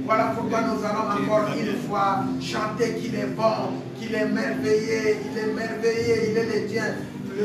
Voilà pourquoi nous allons encore une fois chanter qu'il est bon, qu'il est merveilleux, il est merveilleux, il est le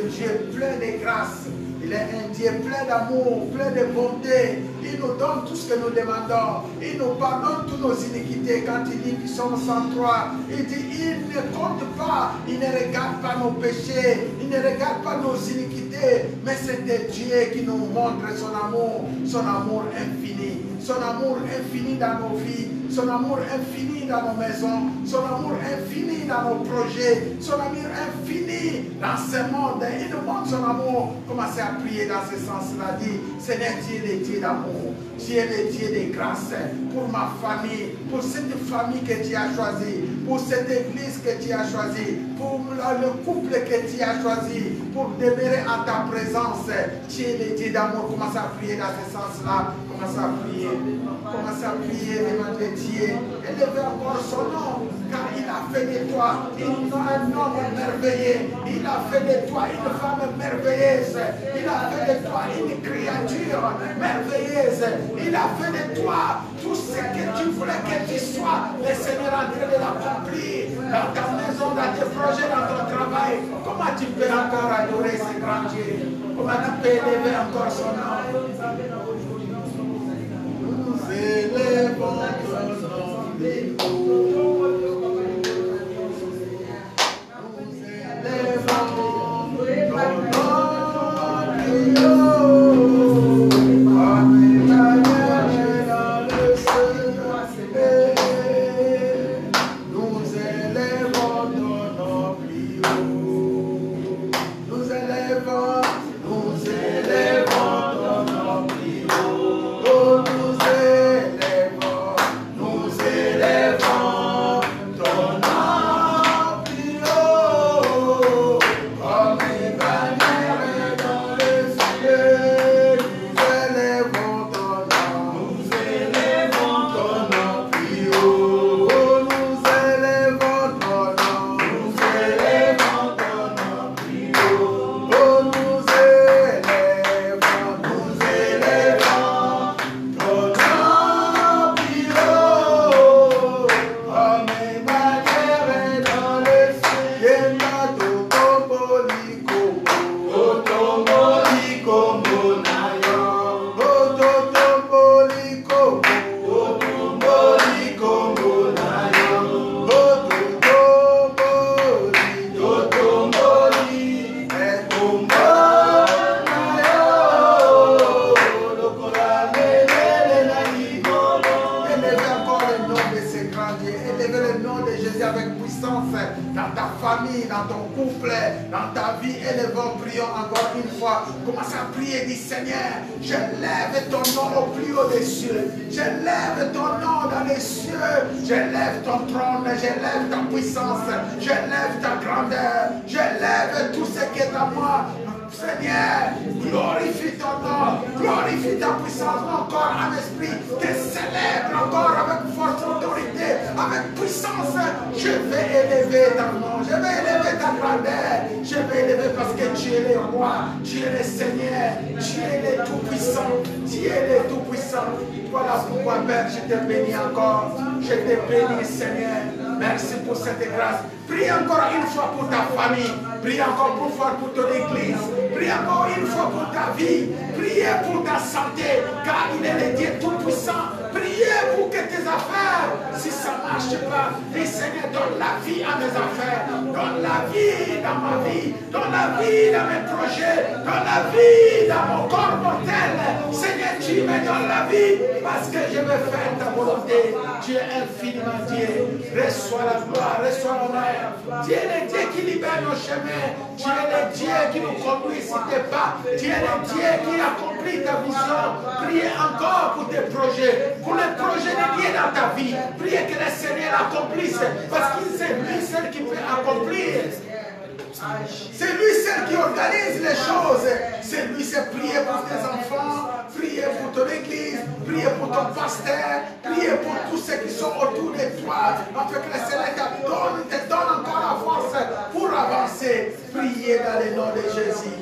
Dieu plein de grâce, il est un Dieu plein d'amour, plein de bonté, il nous donne tout ce que nous demandons, il nous pardonne toutes nos iniquités. Quand il dit Psaume 103, il dit il ne compte pas, il ne regarde pas nos péchés, il ne regarde pas nos iniquités, mais c'est Dieu qui nous montre son amour infini. Son amour infini dans nos vies, son amour infini dans nos maisons, son amour infini dans nos projets, son amour infini dans ce monde. Il nous montre son amour. Commencez à prier dans ce sens-là. Dit, Seigneur, tu es le Dieu d'amour, tu es le Dieu de grâce pour ma famille, pour cette famille que tu as choisie, pour cette église que tu as choisie, pour le couple que tu as choisi, pour demeurer en ta présence. Tu es le Dieu d'amour. Commencez à prier dans ce sens-là. Commencez à prier. Commencez à prier devant Dieu. Élevez encore son nom, car il a fait de toi un homme merveilleux. Il a fait de toi une femme merveilleuse. Il a fait de toi une créature merveilleuse. Il a fait de toi tout ce que tu voulais que tu sois. Le Seigneur est en train de l'accomplir dans ta maison, dans tes projets, dans ton travail. Comment tu peux encore adorer ce grand Dieu? Comment tu peux élever encore son nom? Élevons ton nom, Merci pour cette grâce. Prie encore une fois pour ta famille. Prie encore pour ton église. Prie encore une fois pour ta vie. Priez pour ta santé, car il est le Dieu Tout-Puissant. Priez pour que tes affaires, si ça ne marche pas, dis Seigneur, donne la vie à mes affaires, donne la vie dans ma vie, donne la vie dans mes projets, donne la vie dans mon corps mortel. Seigneur, tu me donnes la vie parce que je veux faire ta volonté. Tu es infiniment Dieu. Reçois la gloire, reçois l'honneur. Tu es le Dieu qui libère nos chemins. Tu es le Dieu qui nous conduit sur tes pas. Tu es le Dieu qui accomplit ta vision. Priez encore pour tes projets. Pour les projets de Dieu dans ta vie, priez que le Seigneur l'accomplisse, parce qu'il c'est lui seul qui peut accomplir. C'est lui seul qui organise les choses. C'est lui seul. Priez pour tes enfants, priez pour ton église, priez pour ton pasteur, priez pour tous ceux qui sont autour de toi, afin que le Seigneur te donne encore la force pour avancer. Priez dans le nom de Jésus.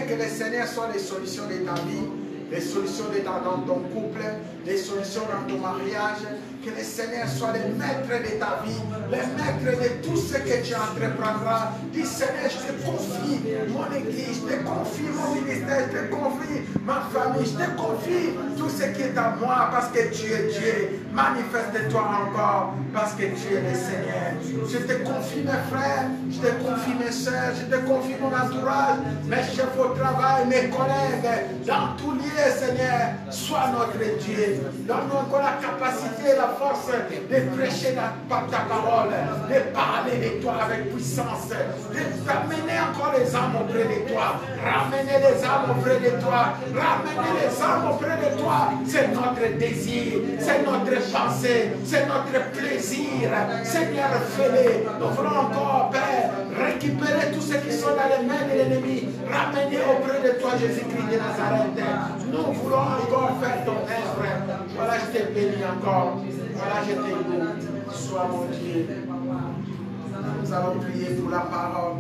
Que le Seigneur soit les solutions de ta vie, les solutions dans ton couple, les solutions dans ton mariage. Que le Seigneur soit le maître de ta vie, le maître de tout ce que tu entreprendras. Dis Seigneur, je te confie mon église, je te confie mon ministère, je te confie ma famille, je te confie tout ce qui est à moi, parce que tu es Dieu. Manifeste-toi encore, parce que tu es le Seigneur. Je te confie mes frères, je te confie mes soeurs, je te confie mon entourage, mes chefs au travail, mes collègues, dans tout lieu, Seigneur. Sois notre Dieu. Donne-nous encore la capacité, la force de prêcher ta parole, de parler de toi avec puissance, de ramener encore les âmes auprès de toi, ramener les âmes auprès de toi, ramener les âmes auprès de toi. C'est notre désir, c'est notre pensée, c'est notre plaisir. Seigneur, fais-le. Nous voulons encore, Père, récupérer tous ceux qui sont dans les mains de l'ennemi, ramener auprès de toi Jésus-Christ de Nazareth. Nous voulons encore faire ton œuvre. Voilà, je te bénis encore. Voilà, je te loue. Sois mon Dieu. Nous allons prier pour la parole.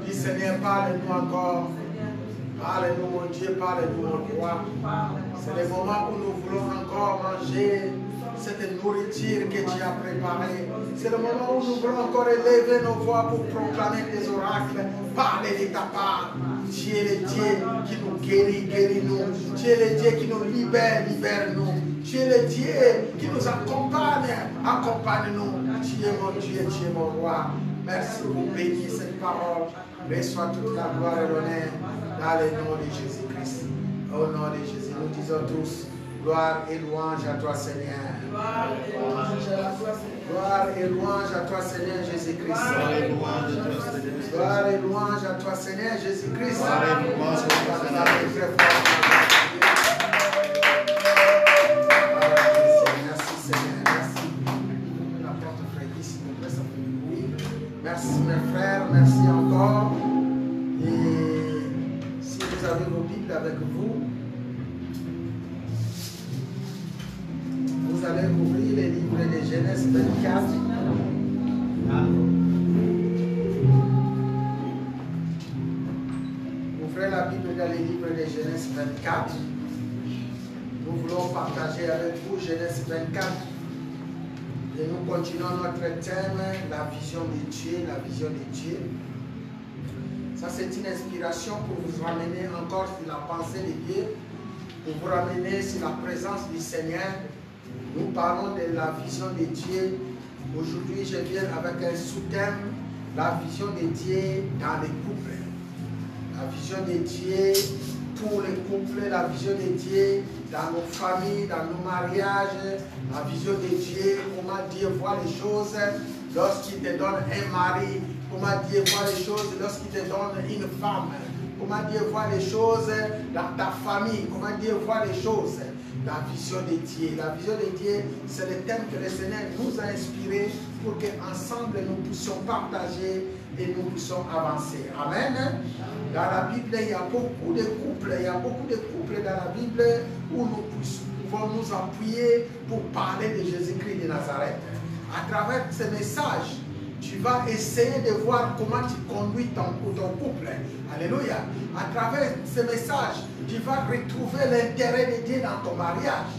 Dis Seigneur, parle-nous encore. Parle-nous, mon Dieu, parle-nous, mon roi. C'est le moment où nous voulons encore manger cette nourriture que tu as préparée. C'est le moment où nous voulons encore élever nos voix pour proclamer des oracles. Parler de ta part. Tu es le Dieu qui nous guérit, guéris-nous. Tu es le Dieu qui nous libère, libère-nous. Tu es le Dieu qui nous accompagne, accompagne-nous. Tu es mon Dieu, tu es mon roi. Merci pour bénir cette parole. Reçois toute la gloire et l'honneur dans le nom de Jésus-Christ. Au nom de Jésus, nous disons tous gloire et louange à toi, Seigneur. Gloire et louange à toi, Seigneur Jésus-Christ. Gloire et louange à toi, Seigneur Jésus-Christ. Merci, Seigneur. Merci. La porte frère, s'il vous plaît, ça fait du bruit. Merci, mes frères. Merci encore. Et si vous avez vos Bibles avec vous, vous allez ouvrir les livres de Genèse 24. Ouvrez la Bible dans les livres de Genèse 24. Nous voulons partager avec vous Genèse 24, Et nous continuons notre thème, la vision de Dieu, la vision de Dieu. Ça, c'est une inspiration pour vous ramener encore sur la pensée de Dieu, pour vous ramener sur la présence du Seigneur. Nous parlons de la vision de Dieu. Aujourd'hui, je viens avec un sous-thème, la vision de Dieu dans les couples. La vision de Dieu pour les couples, la vision de Dieu dans nos familles, dans nos mariages, la vision de Dieu, comment Dieu voit les choses lorsqu'il te donne un mari, comment Dieu voit les choses lorsqu'il te donne une femme, comment Dieu voit les choses dans ta famille, comment Dieu voit les choses. La vision de Dieu. La vision de Dieu, c'est le thème que le Seigneur nous a inspiré pour qu'ensemble nous puissions partager et nous puissions avancer. Amen. Dans la Bible, il y a beaucoup de couples. Il y a beaucoup de couples dans la Bible où nous pouvons nous appuyer pour parler de Jésus-Christ de Nazareth. À travers ce message, tu vas essayer de voir comment tu conduis ton couple. Alléluia. À travers ce message, tu vas retrouver l'intérêt de Dieu dans ton mariage.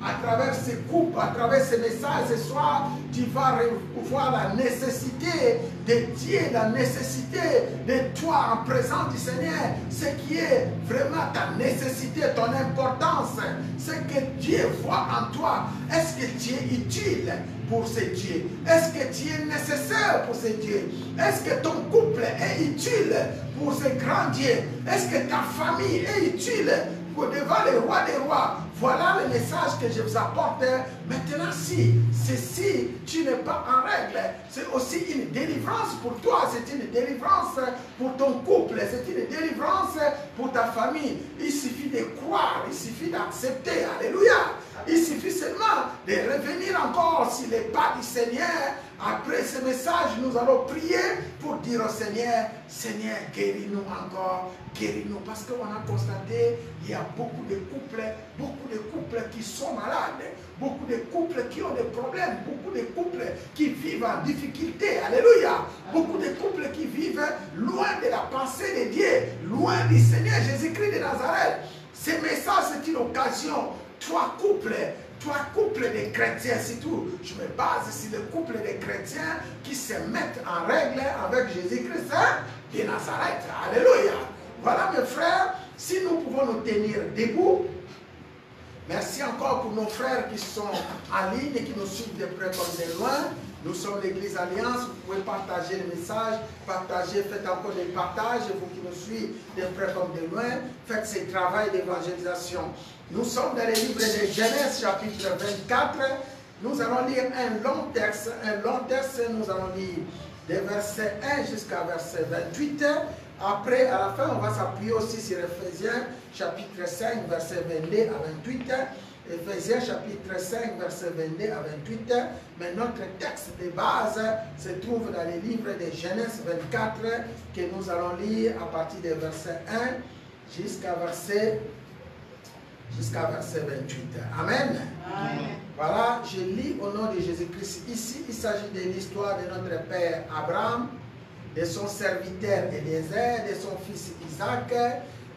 À travers ce couple, à travers ce message, ce soir, tu vas voir la nécessité de Dieu, la nécessité de toi en présence du Seigneur. Ce qui est vraiment ta nécessité, ton importance, ce que Dieu voit en toi. Est-ce que tu es utile pour ce Dieu? Est-ce que tu es nécessaire pour ce Dieu? Est-ce que ton couple est utile pour ce grand Dieu? Est-ce que ta famille est utile pour devant le roi des rois? Voilà le message que je vous apporte. Maintenant, si tu n'es pas en règle, c'est aussi une délivrance pour toi, c'est une délivrance pour ton couple, c'est une délivrance pour ta famille. Il suffit de croire, il suffit d'accepter. Alléluia. Il suffit seulement de revenir encore sur les pas du Seigneur. Après ce message, nous allons prier pour dire au Seigneur, Seigneur, guéris-nous encore, guéris-nous. Parce qu'on a constaté, il y a beaucoup de couples qui sont malades, beaucoup de couples qui ont des problèmes, beaucoup de couples qui vivent en difficulté. Alléluia. Beaucoup de couples qui vivent loin de la pensée de Dieu, loin du Seigneur Jésus-Christ de Nazareth. Ce message, c'est une occasion. Toi, couple de chrétiens, surtout, je me base sur le couple de chrétiens qui se mettent en règle avec Jésus-Christ de Nazareth. Alléluia. Voilà, mes frères, si nous pouvons nous tenir debout. Merci encore pour nos frères qui sont en ligne et qui nous suivent de près comme de loin. Nous sommes l'Église Alliance. Vous pouvez partager le message, partager, faites encore des partages. Vous qui nous suivez de près comme de loin, faites ce travail d'évangélisation. Nous sommes dans le livre de Genèse, chapitre 24. Nous allons lire un long texte. Nous allons lire des versets 1 jusqu'à verset 28. Après, à la fin, on va s'appuyer aussi sur Ephésiens, chapitre 5, verset 22 à 28. Ephésiens, chapitre 5, verset 22 à 28. Mais notre texte de base se trouve dans le livre de Genèse 24, que nous allons lire à partir du verset 1 jusqu'à verset 28. Amen. Amen. Voilà, je lis au nom de Jésus-Christ. Ici, il s'agit de l'histoire de notre père Abraham, de son serviteur Eliezer, de son fils Isaac,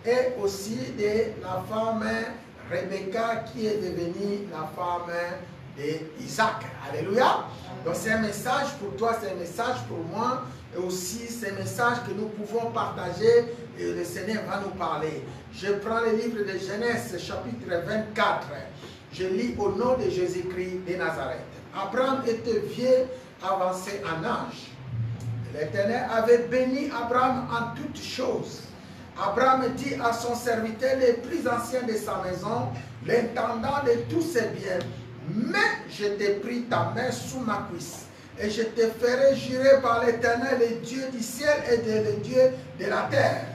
et aussi de la femme Rebecca qui est devenue la femme d'Isaac. Alléluia. Donc c'est un message pour toi, c'est un message pour moi, et aussi c'est un message que nous pouvons partager et le Seigneur va nous parler. Je prends le livre de Genèse, chapitre 24. Je lis au nom de Jésus-Christ de Nazareth. Abraham était vieux, avancé en âge. L'Éternel avait béni Abraham en toutes choses. Abraham dit à son serviteur, le plus ancien de sa maison, l'intendant de tous ses biens, mais je t'ai pris ta main sous ma cuisse, et je te ferai jurer par l'Éternel, le Dieu du ciel et le Dieu de la terre,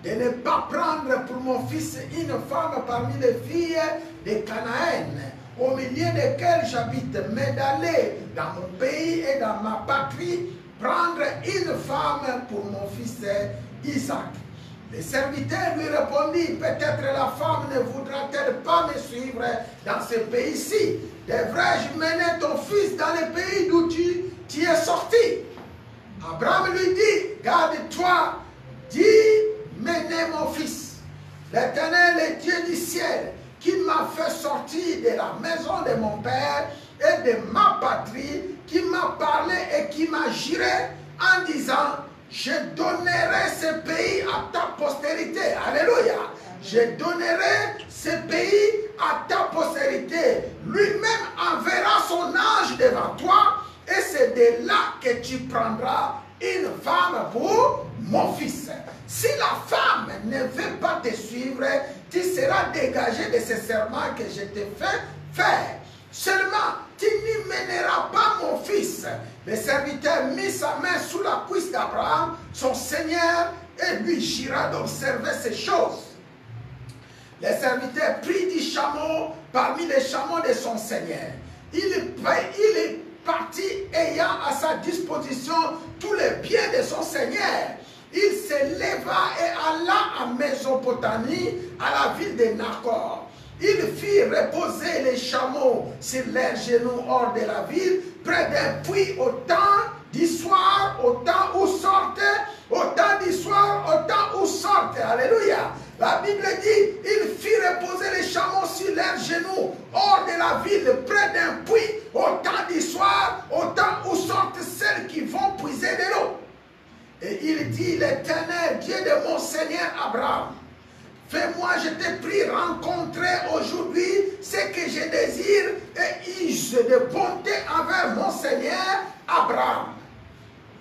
de ne pas prendre pour mon fils une femme parmi les filles de Canaan, au milieu desquelles j'habite, mais d'aller dans mon pays et dans ma patrie, prendre une femme pour mon fils Isaac. Le serviteur lui répondit, peut-être la femme ne voudra-t-elle pas me suivre dans ce pays-ci? Devrais-je mener ton fils dans le pays d'où tu es sorti? Abraham lui dit, garde-toi, dis, menez mon fils. L'Éternel, le Dieu du ciel, qui m'a fait sortir de la maison de mon père et de ma patrie, qui m'a parlé et qui m'a juré en disant, je donnerai ce pays à ta postérité. Alléluia. Je donnerai ce pays à ta postérité. Lui-même enverra son ange devant toi et c'est de là que tu prendras une femme pour mon fils. Si la femme ne veut pas te suivre, tu seras dégagé de ce serment que je t'ai fait faire. Seulement, tu n'y mèneras pas mon fils. Le serviteur mit sa main sous la cuisse d'Abraham, son seigneur, et lui jura d'observer ces choses. Le serviteur prit du chameau parmi les chameaux de son seigneur. Il est parti ayant à sa disposition tous les biens de son seigneur. Il se leva et alla à Mésopotamie, à la ville de Nacor. Il fit reposer les chameaux sur leurs genoux hors de la ville, près d'un puits au temps du soir, au temps où sortait, au temps du soir, au temps où sortait. Alléluia. La Bible dit, il fit reposer les chameaux sur leurs genoux hors de la ville, près d'un puits, au temps du soir, au temps où sortent celles qui vont puiser de l'eau. Et il dit, l'Éternel, Dieu de mon Seigneur Abraham, fais-moi, je t'ai pris rencontrer aujourd'hui ce que je désire et use de bonté envers mon Seigneur Abraham.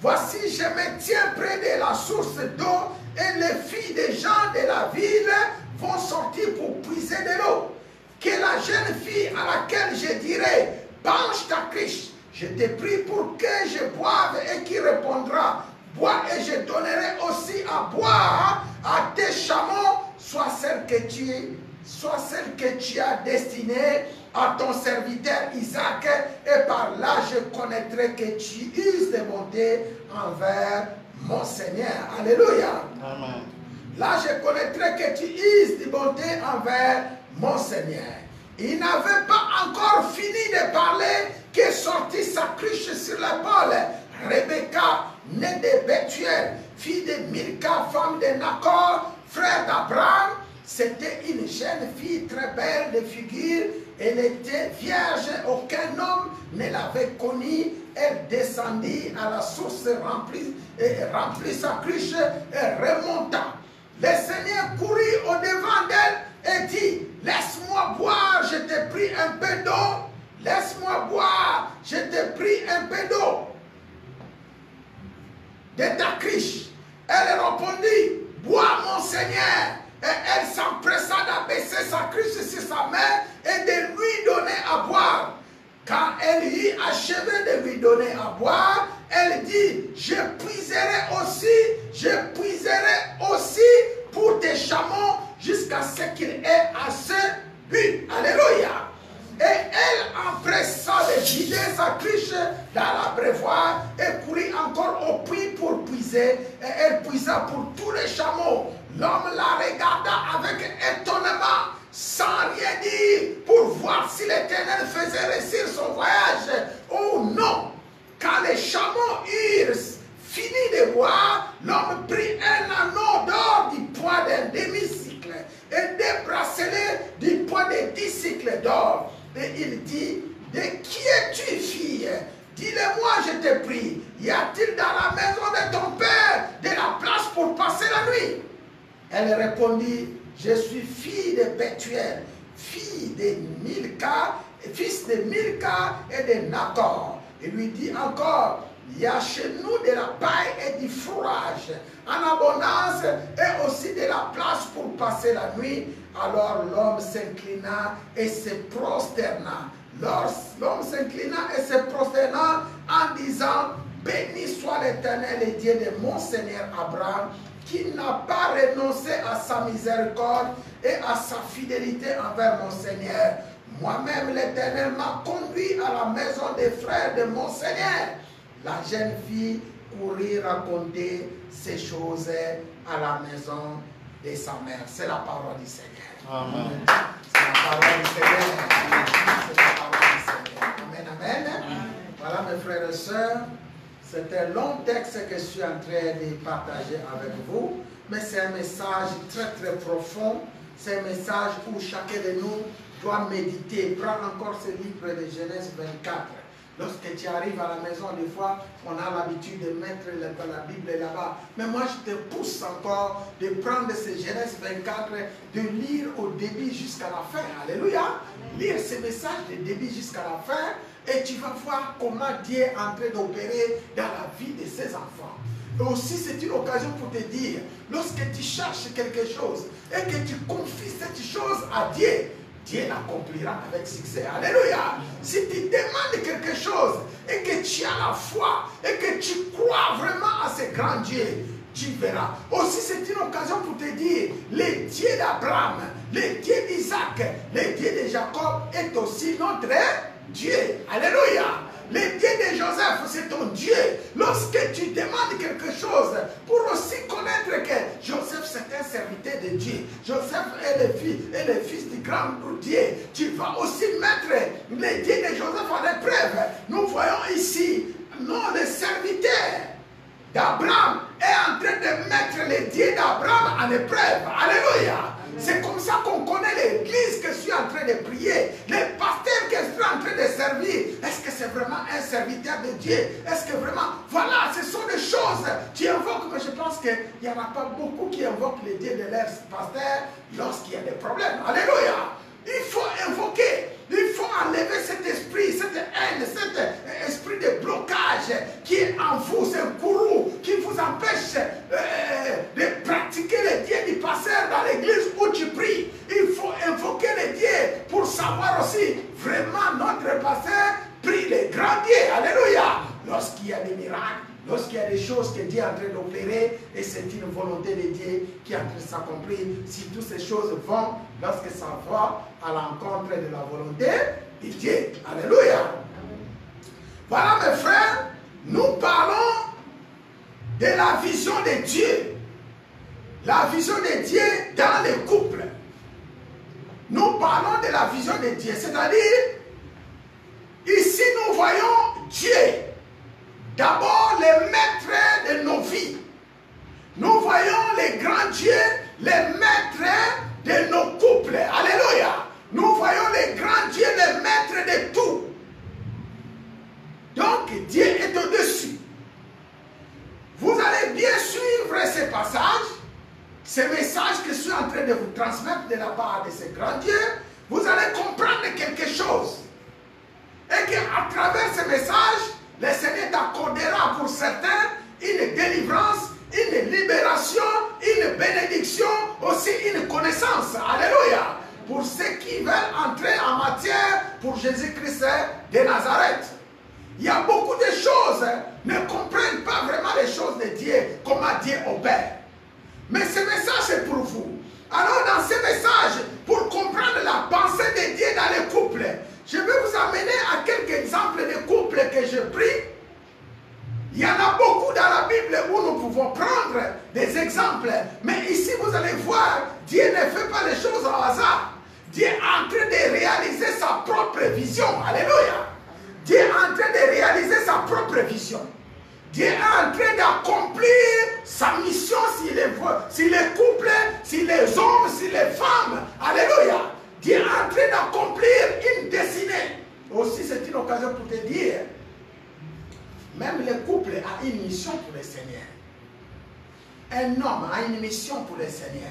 Voici, je me tiens près de la source d'eau et les filles des gens de la ville vont sortir pour puiser de l'eau. Que la jeune fille à laquelle je dirai, penche ta criche, je t'ai pris pour que je boive et qui répondra, bois et je donnerai aussi à boire à tes chameaux, soit celle que tu as destinée à ton serviteur Isaac, et par là je connaîtrai que tu uses de bonté envers mon Seigneur. Alléluia. Amen. Là je connaîtrai que tu uses de bonté envers mon Seigneur. Il n'avait pas encore fini de parler que sortit sa cruche sur l'épaule. Rebecca, née de Bethuel, fille de Milka, femme de Nacor, frère d'Abraham. C'était une jeune fille très belle de figure. Elle était vierge, aucun homme ne l'avait connue. Elle descendit à la source, remplit sa cruche et remonta. Le Seigneur courut au-devant d'elle et dit, laisse-moi boire, je t'ai pris un peu d'eau. Laisse-moi boire, je t'ai pris un peu d'eau de ta cruche. Elle répondit, bois mon Seigneur. Et elle s'empressa d'abaisser sa cruche sur sa main et de lui donner à boire. Quand elle eut achevé de lui donner à boire, elle dit, je puiserai aussi pour tes chameaux jusqu'à ce qu'il ait assez bu. Alléluia. Et elle empressa de vider sa cruche dans l'abreuvoir et courut encore au puits pour puiser. Et elle puisa pour tous les chameaux. L'homme la regarda avec étonnement, sans rien dire, pour voir si l'Éternel faisait réussir son voyage ou non. Quand les chameaux eurent fini de boire, l'homme prit un anneau d'or du poids d'un demi-cycle et des bracelets du poids de 10 cycles d'or. Et il dit, de qui es-tu, fille? Dis-le-moi, je te prie. Y a-t-il dans la maison de ton père de la place pour passer la nuit? Elle répondit, je suis fille de Bethuel, fils de Milka et de Nacor. Il lui dit encore, il y a chez nous de la paille et du fourrage en abondance et aussi de la place pour passer la nuit. Alors l'homme s'inclina et se prosterna. L'homme s'inclina et se prosterna en disant, béni soit l'Éternel et Dieu de mon Seigneur Abraham, qui n'a pas renoncé à sa miséricorde et à sa fidélité envers mon Seigneur. Moi-même, l'Éternel m'a conduit à la maison des frères de mon Seigneur. La jeune fille courut raconter ces choses à la maison de sa mère. C'est la parole du Seigneur. Amen. C'est la parole du Seigneur. C'est la parole du Seigneur. Amen, amen. Voilà mes frères et sœurs. C'est un long texte que je suis en train de partager avec vous. Mais c'est un message très très profond. C'est un message où chacun de nous dois méditer. Prends encore ce livre de Genèse 24. Lorsque tu arrives à la maison, des fois, on a l'habitude de mettre la Bible là-bas. Mais moi, je te pousse encore de prendre ce Genèse 24, de lire au début jusqu'à la fin. Alléluia. Lire ce message de début jusqu'à la fin et tu vas voir comment Dieu est en train d'opérer dans la vie de ses enfants. Et aussi, c'est une occasion pour te dire, lorsque tu cherches quelque chose et que tu confies cette chose à Dieu, Dieu l'accomplira avec succès. Alléluia. Si tu demandes quelque chose et que tu as la foi et que tu crois vraiment à ce grand Dieu, tu verras. Aussi, c'est une occasion pour te dire, le Dieu d'Abraham, le Dieu d'Isaac, le Dieu de Jacob est aussi notre Dieu. Alléluia. Le Dieu de Joseph, c'est ton Dieu. Lorsque tu demandes quelque chose, pour aussi connaître que Joseph, c'est un serviteur de Dieu. Joseph est le fils du grand Dieu. Tu vas aussi mettre le Dieu de Joseph en épreuve. Nous voyons ici, non, le serviteur d'Abraham est en train de mettre le Dieu d'Abraham en épreuve. Alléluia. C'est comme ça qu'on connaît l'église que je suis en train de prier. Les pasteurs que je suis en train de servir. Est-ce que c'est vraiment un serviteur de Dieu? Est-ce que vraiment... Voilà, ce sont des choses. Tu invoques, mais je pense qu'il n'y en a pas beaucoup qui invoquent le Dieu de leur pasteur lorsqu'il y a des problèmes. Alléluia. Il faut invoquer. Il faut enlever cet esprit, cette haine, cet esprit de blocage qui est en vous, c'est un courroux qui vous empêche de pratiquer le Dieu du pasteur dans l'église où tu pries. Il faut invoquer le Dieu pour savoir aussi vraiment notre pasteur prie les grands dieux. Alléluia. Lorsqu'il y a des miracles, lorsqu'il y a des choses que Dieu est en train d'opérer et c'est une volonté de Dieu qui est en train de s'accomplir, si toutes ces choses vont, lorsque ça va à l'encontre de la volonté de Dieu. Alléluia. Voilà mes frères, nous parlons de la vision de Dieu. La vision de Dieu dans les couples. Nous parlons de la vision de Dieu, c'est-à-dire, ici nous voyons Dieu. D'abord, le maître de nos vies. Nous voyons les grands dieux, les maîtres de nos couples. Alléluia. Nous voyons les grands dieux, les maîtres de tout. Donc, Dieu est au-dessus. Vous allez bien suivre ces passages, ces messages que je suis en train de vous transmettre de la part de ces grands dieux. Vous allez comprendre quelque chose. Et qu'à travers ces messages, le Seigneur t'accordera pour certains une délivrance, une libération, une bénédiction, aussi une connaissance. Alléluia. Pour ceux qui veulent entrer en matière pour Jésus-Christ de Nazareth. Il y a beaucoup de choses, ne comprennent pas vraiment les choses de Dieu, comment Dieu opère. Mais ce message est pour vous. Alors dans ce message, pour comprendre la pensée de Dieu dans les couples, je vais vous amener à quelques exemples de couples que je prie. Il y en a beaucoup dans la Bible où nous pouvons prendre des exemples. Mais ici, vous allez voir, Dieu ne fait pas les choses au hasard. Dieu est en train de réaliser sa propre vision. Alléluia. Dieu est en train de réaliser sa propre vision. Dieu est en train d'accomplir sa mission sur les couples, sur les hommes, sur les femmes. Alléluia. Dieu est en train d'accomplir une destinée. Aussi, c'est une occasion pour te dire, même le couple a une mission pour le Seigneur. Un homme a une mission pour le Seigneur.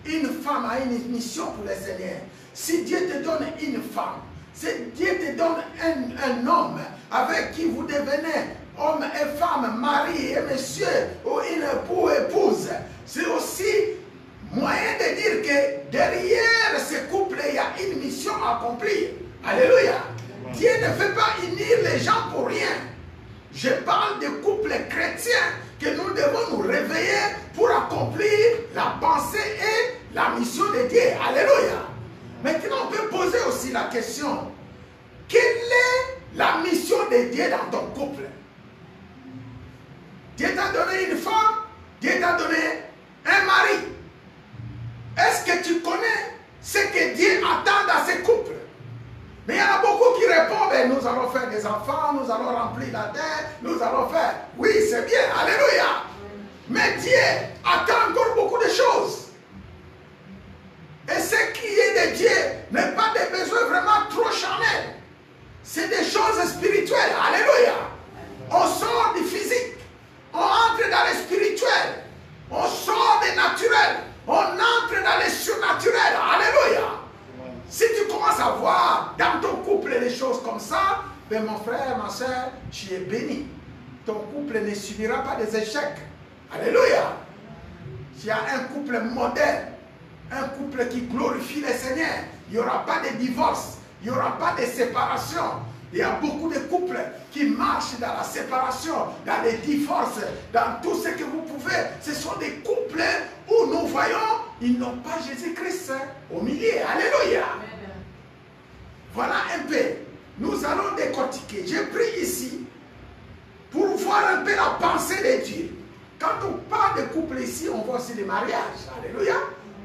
Une femme a une mission pour le Seigneur. Si Dieu te donne une femme, si Dieu te donne un homme avec qui vous devenez homme et femme, mari et monsieur, ou une époux et épouse, c'est aussi moyen de dire que derrière ce couple, il y a une mission à accomplir. Alléluia. Dieu ne fait pas unir les gens pour rien. Je parle de couples chrétiens que nous devons nous réveiller pour accomplir la pensée et la mission de Dieu. Alléluia. Maintenant, on peut poser aussi la question, quelle est la mission de Dieu dans ton couple? Dieu t'a donné une femme, Dieu t'a donné un mari. Est-ce que tu connais ce que Dieu attend dans ces couples? Mais il y en a beaucoup qui répondent, nous allons faire des enfants, nous allons remplir la terre, nous allons faire. Oui, c'est bien, alléluia. Mais Dieu attend encore beaucoup de choses. Et ce qui est de Dieu n'est pas de entre dans les surnaturels. Alléluia. Si tu commences à voir dans ton couple les choses comme ça, ben mon frère, ma soeur, tu es béni. Ton couple ne subira pas des échecs. Alléluia. Tu as un couple moderne, un couple qui glorifie le Seigneur. Il n'y aura pas de divorce, il n'y aura pas de séparation. Il y a beaucoup de couples qui marchent dans la séparation, dans les divorces, dans tout ce que vous pouvez. Ce sont des couples où nous voyons, ils n'ont pas Jésus-Christ au milieu. Alléluia. Voilà un peu. Nous allons décortiquer. J'ai pris ici pour voir un peu la pensée de Dieu. Quand on parle de couple ici, on voit aussi des mariages. Alléluia.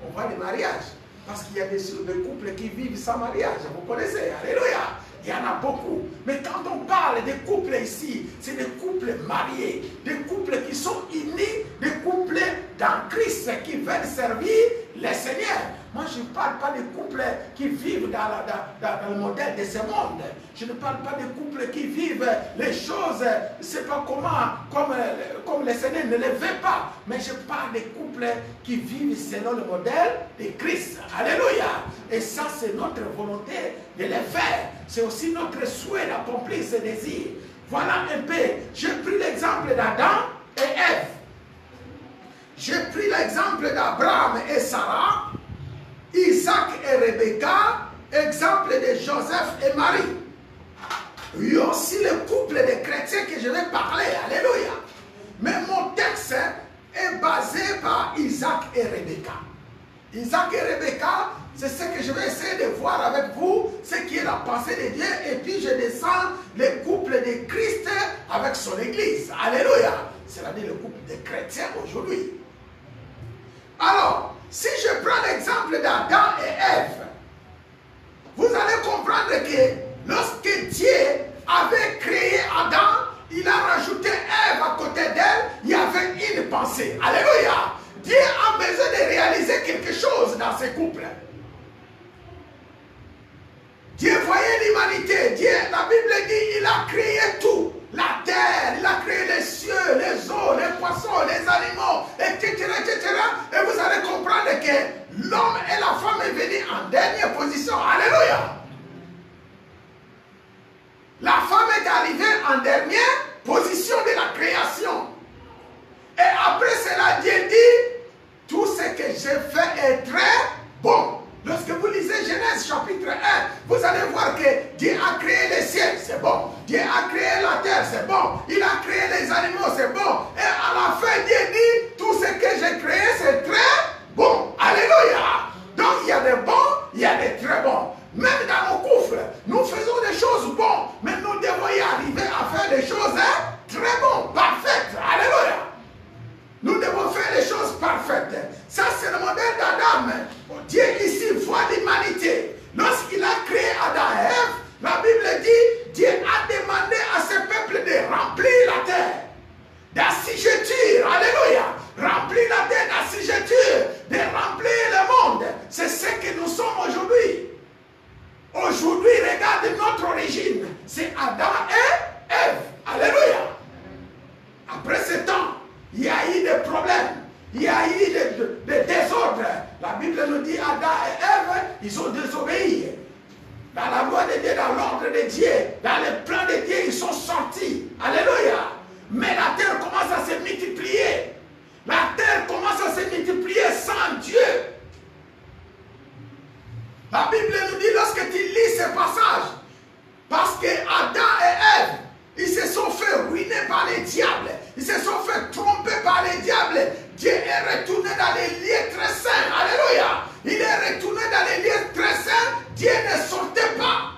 On voit des mariages. Parce qu'il y a des couples qui vivent sans mariage. Vous connaissez. Alléluia. Il y en a beaucoup. Mais quand on parle des couples ici, c'est des couples mariés, des couples qui sont unis, des couples dans Christ qui veulent servir le Seigneur. Moi, je ne parle pas des couples qui vivent dans le modèle de ce monde. Je ne parle pas des couples qui vivent les choses, je ne sais pas comment, comme le Seigneur ne les veut pas. Mais je parle des couples qui vivent selon le modèle de Christ. Alléluia. Et ça, c'est notre volonté de le faire. C'est aussi notre souhait d'accomplir ce désir. Voilà un peu. J'ai pris l'exemple d'Adam et Ève. J'ai pris l'exemple d'Abraham et Sarah. Isaac et Rebecca, exemple de Joseph et Marie. Il y a aussi le couple de chrétiens que je vais parler, alléluia. Mais mon texte est basé par Isaac et Rebecca. Isaac et Rebecca, c'est ce que je vais essayer de voir avec vous, ce qui est la pensée de Dieu, et puis je descends le couple de Christ avec son église, alléluia. C'est-à-dire le couple de chrétiens aujourd'hui. Alors, si je prends l'exemple d'Adam et Ève, vous allez comprendre que lorsque Dieu avait créé Adam, il a rajouté Ève à côté d'elle, il y avait une pensée. Alléluia! Dieu a besoin de réaliser quelque chose dans ce couple. Dieu voyait l'humanité. Dieu, la Bible dit, il a créé tout. La terre, il a créé les cieux, les eaux, les poissons, les animaux, etc., etc. Et vous allez comprendre que l'homme et la femme est venus en dernière position. Alléluia. La femme est arrivée en dernière position de la création. Et après cela, Dieu dit, tout ce que j'ai fait est très bon. Lorsque vous lisez Genèse chapitre 1, vous allez voir que Dieu a créé les cieux, c'est bon. Dieu a créé la terre, c'est bon. Il a créé les animaux, c'est bon. Et à la fin, Dieu dit, tout ce que j'ai créé, c'est très bon. Alléluia. Donc, il y a des bons, il y a des très bons. Même dans nos couples, nous faisons des choses bonnes, mais nous devons y arriver à faire des choses très bonnes, parfaites. Alléluia. Nous devons faire les choses parfaites. Ça, c'est le modèle d'Adam. Dieu ici voit l'humanité. Lorsqu'il a créé Adam et Ève, la Bible dit, Dieu a demandé à ce peuple de remplir la terre d'assujettir. Alléluia. Remplir la terre d'assujettir, de remplir le monde. C'est ce que nous sommes aujourd'hui. Aujourd'hui, regarde notre origine. C'est Adam et Ève. Alléluia. Après ce temps, il y a eu des problèmes. Il y a eu des désordres. La Bible nous dit Adam et Ève, ils ont désobéi. Dans la loi de Dieu, dans l'ordre de Dieu, dans le plan de Dieu, ils sont sortis. Alléluia. Mais la terre commence à se multiplier. La terre commence à se multiplier sans Dieu. La Bible nous dit, lorsque tu lis ce passage, parce que Adam et Ève, ils se sont fait ruiner par les diables. Ils se sont fait tromper par les diables. Dieu est retourné dans les lieux très saints. Alléluia. Il est retourné dans les lieux très saints. Dieu ne sortait pas.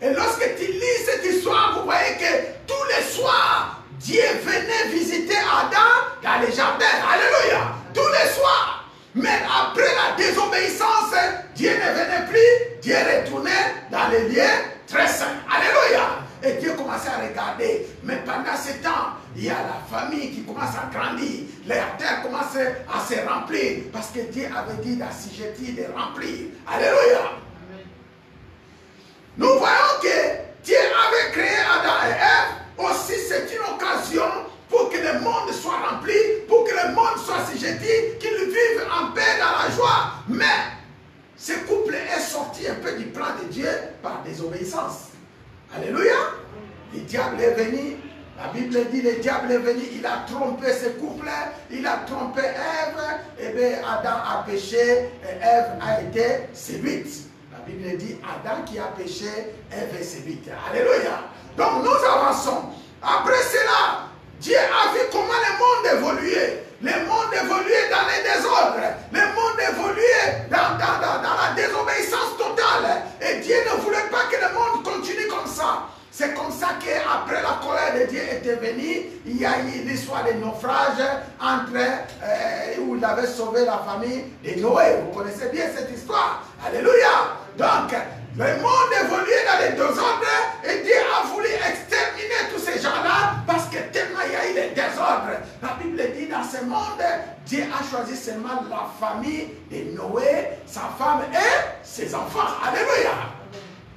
Et lorsque tu lis cette histoire, vous voyez que tous les soirs, Dieu venait visiter Adam dans les jardins. Alléluia. Tous les soirs. Mais après la désobéissance, Dieu ne venait plus. Dieu retournait dans les lieux très saints. Alléluia. Et Dieu commençait à regarder. Mais pendant ce temps, il y a la famille qui commence à grandir. La terre commence à se remplir. Parce que Dieu avait dit d'assujettir, de remplir. Alléluia. Amen. Nous voyons que Dieu avait créé Adam et Ève. Aussi, c'est une occasion pour que le monde soit rempli, pour que le monde soit assujetti, qu'ils vivent en paix dans la joie. un peu du plan de Dieu par désobéissance. Alléluia. Le diable est venu. La Bible dit le diable est venu, il a trompé ce couple, il a trompé Ève, et bien Adam a péché et Ève a été séduite. La Bible dit Adam qui a péché, Ève est séduite. Alléluia. Donc nous avançons. Après cela, Dieu a vu comment le monde évoluait. Le monde évoluait dans les désordres. Le monde évoluait dans la désobéissance totale. Et Dieu ne voulait pas que le monde continue comme ça. C'est comme ça qu'après la colère de Dieu était venue, il y a eu l'histoire des naufrages où il avait sauvé la famille de Noé. Vous connaissez bien cette histoire. Alléluia. Donc, le monde évoluait dans les désordres et Dieu a voulu exterminer tous ces gens-là parce que tellement il y a eu les désordres. La Bible dit dans ce monde, Dieu a choisi seulement la famille de Noé, sa femme et ses enfants. Alléluia.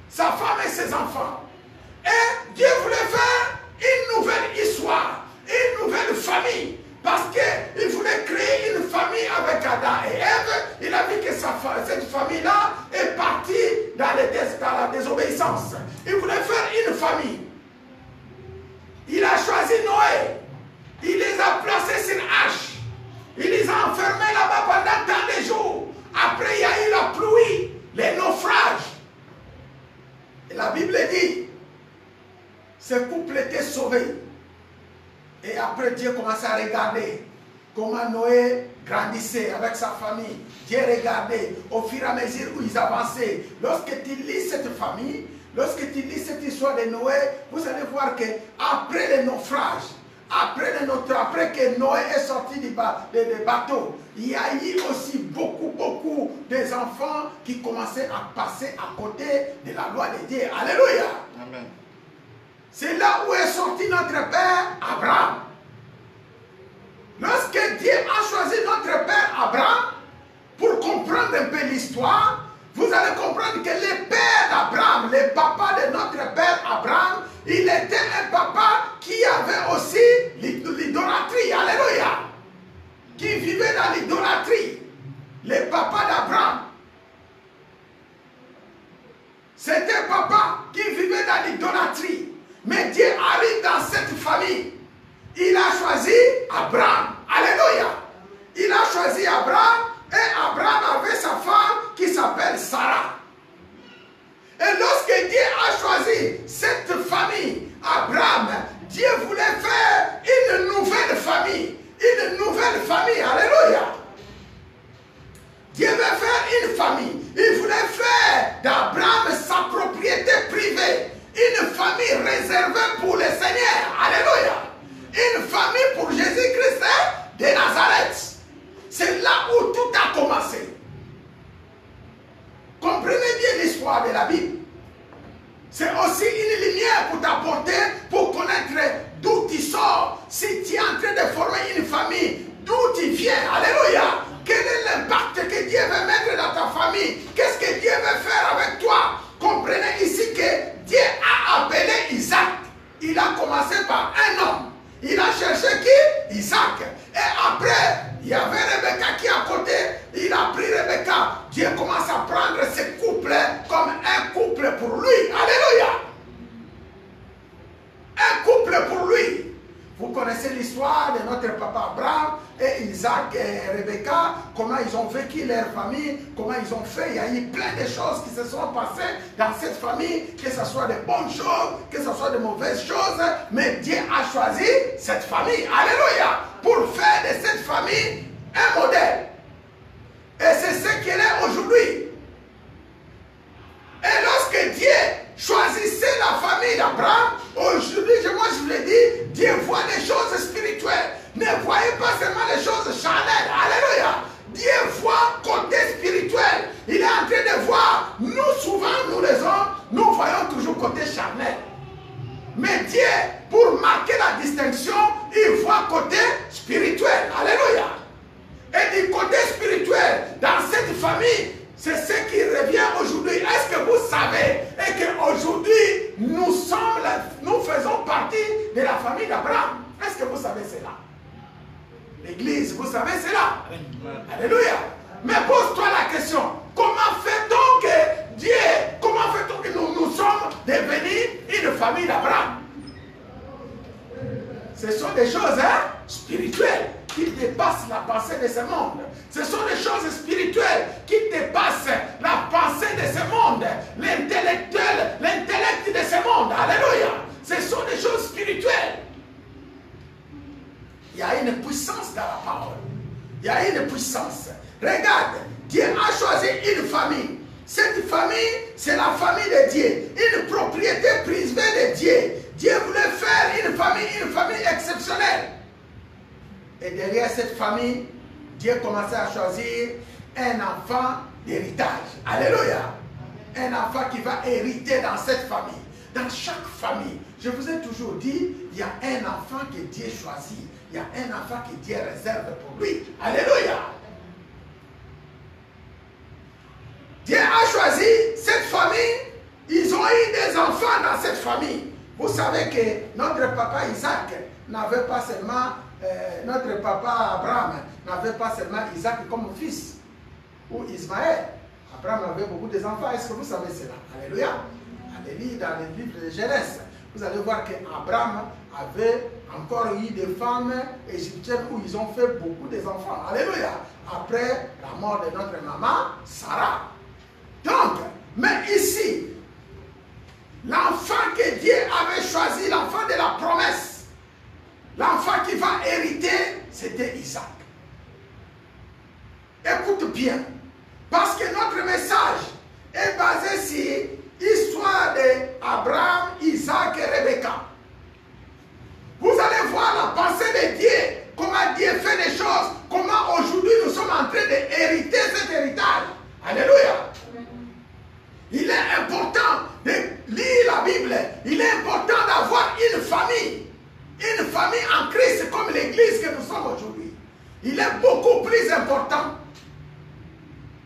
Sa femme et ses enfants. Et Dieu voulait faire une nouvelle histoire, une nouvelle famille. Parce qu'il voulait créer une famille avec Adam et Ève. Il a vu que cette famille-là est partie dans la désobéissance. Il voulait faire une famille. Il a choisi Noé. Il les a placés sur une hache. Il les a enfermés là-bas pendant tant de jours. Après, il y a eu la pluie, les naufrages. Et la Bible dit, ce couple était sauvé. Et après, Dieu commençait à regarder comment Noé grandissait avec sa famille. Dieu regardait au fur et à mesure où ils avançaient. Lorsque tu lis cette famille, lorsque tu lis cette histoire de Noé, vous allez voir qu'après le naufrage, après que Noé est sorti du bateau, il y a eu aussi beaucoup des enfants qui commençaient à passer à côté de la loi de Dieu. Alléluia. Amen. C'est là où est sorti notre père Abraham. Lorsque Dieu a choisi notre père Abraham, pour comprendre un peu l'histoire, vous allez comprendre que le père d'Abraham, le papa de notre père Abraham, il était un papa qui avait aussi l'idolâtrie. Alléluia. Qui vivait dans l'idolâtrie. Le papa d'Abraham. C'était un papa qui vivait dans l'idolâtrie. Mais Dieu arrive dans cette famille. Il a choisi Abraham. Alléluia. Il a choisi Abraham et Abraham avait sa femme qui s'appelle Sarah. Et lorsque Dieu a choisi cette famille, Abraham, Dieu voulait faire une nouvelle famille. Une nouvelle famille. Alléluia. Dieu veut faire une famille. Il voulait faire d'Abraham sa propriété privée. Une famille réservée pour le Seigneur. Alléluia. Une famille pour Jésus-Christ de Nazareth. C'est là où tout a commencé. Comprenez bien l'histoire de la Bible. C'est aussi une lumière pour t'apporter, pour connaître d'où tu sors. Si tu es en train de former une famille, d'où tu viens. Alléluia. Quel est l'impact que Dieu veut mettre dans ta famille? Qu'est-ce que Dieu veut faire avec toi? Comprenez ici que Dieu a appelé Isaac. Il a commencé par un homme. Il a cherché qui? Isaac. Et après, il y avait Rebecca qui est à côté. Il a pris Rebecca. Dieu commence à prendre ce couple comme un couple pour lui. Alléluia. Un couple pour lui. Vous connaissez l'histoire de notre papa Abraham et Isaac et Rebecca, comment ils ont vécu leur famille, comment ils ont fait. Il y a eu plein de choses qui se sont passées dans cette famille, que ce soit de bonnes choses, que ce soit de mauvaises choses, mais Dieu a choisi cette famille. Alléluia. Pour faire de cette famille un modèle. Et c'est ce qu'elle est aujourd'hui. Et lorsque Dieu choisissait la famille d'Abraham, aujourd'hui, moi je vous l'ai dit, Dieu voit des choses spirituelles. Ne voyez pas seulement les choses charnelles. Alléluia. Dieu voit côté spirituel. Il est en train de voir. Nous, souvent, nous les hommes, nous voyons toujours côté charnel. Mais Dieu, pour marquer la distinction, il voit côté spirituel. Alléluia. Et du côté spirituel, dans cette famille, c'est ce qui revient aujourd'hui. Est-ce que vous savez et qu'aujourd'hui, nous faisons partie de la famille d'Abraham? Est-ce que vous savez cela? L'église, vous savez cela? Alléluia. Mais pose-toi la question, comment fait-on que Dieu sont des choses spirituelles qui dépassent la pensée de ce monde. Ce sont des choses spirituelles qui dépassent la pensée de ce monde, l'intellect de ce monde. Alléluia. Ce sont des choses spirituelles. Il y a une puissance dans la parole. Il y a une puissance. Regarde, Dieu a choisi une famille. Cette famille, c'est la famille de Dieu. Une propriété privée de Dieu. Dieu voulait faire une famille exceptionnelle. Et derrière cette famille, Dieu commençait à choisir un enfant d'héritage. Alléluia. Un enfant qui va hériter dans cette famille. Dans chaque famille, je vous ai toujours dit, il y a un enfant que Dieu choisit. Il y a un enfant que Dieu réserve pour lui. Alléluia. Dieu a choisi cette famille. Ils ont eu des enfants dans cette famille. Vous savez que notre papa Isaac n'avait pas seulement, notre papa Abraham n'avait pas seulement Isaac comme fils, ou Ismaël. Abraham avait beaucoup d'enfants. Est-ce que vous savez cela? Alléluia. Allez lire dans le livre de Genèse. Vous allez voir qu'Abraham avait encore eu des femmes égyptiennes où ils ont fait beaucoup d'enfants. Alléluia. Après la mort de notre maman, Sarah. Donc, mais ici, l'enfant que Dieu avait choisi, l'enfant de la promesse, l'enfant qui va hériter, c'était Isaac. Écoute bien, parce que notre message est basé sur l'histoire d'Abraham, Isaac et Rebecca. Vous allez voir la pensée de Dieu, comment Dieu fait des choses, comment aujourd'hui nous sommes en train d'hériter cet héritage. Alléluia. Il est important de lire la Bible. Il est important d'avoir une famille en Christ comme l'église que nous sommes aujourd'hui. Il est beaucoup plus important.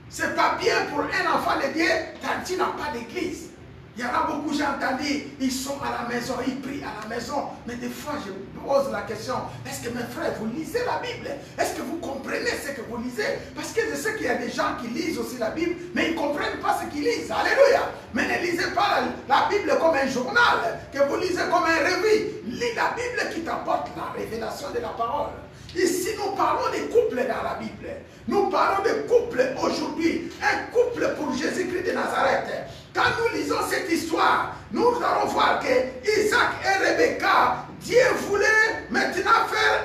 Ce n'est pas bien pour un enfant de Dieu quand tu n'as pas d'église. Il y en a beaucoup, j'ai entendu, ils sont à la maison, ils prient à la maison. Mais des fois, je me pose la question, est-ce que mes frères, vous lisez la Bible? Est-ce que vous comprenez ce que vous lisez? Parce que je sais qu'il y a des gens qui lisent aussi la Bible, mais ils ne comprennent pas ce qu'ils lisent. Alléluia. Mais ne lisez pas la Bible comme un journal, que vous lisez comme un revue. Lis la Bible qui t'apporte la révélation de la parole. Ici, nous parlons des couples dans la Bible. Nous parlons de couples aujourd'hui. Un couple pour Jésus-Christ de Nazareth. Quand nous lisons cette histoire, nous allons voir que Isaac et Rebecca, Dieu voulait maintenant faire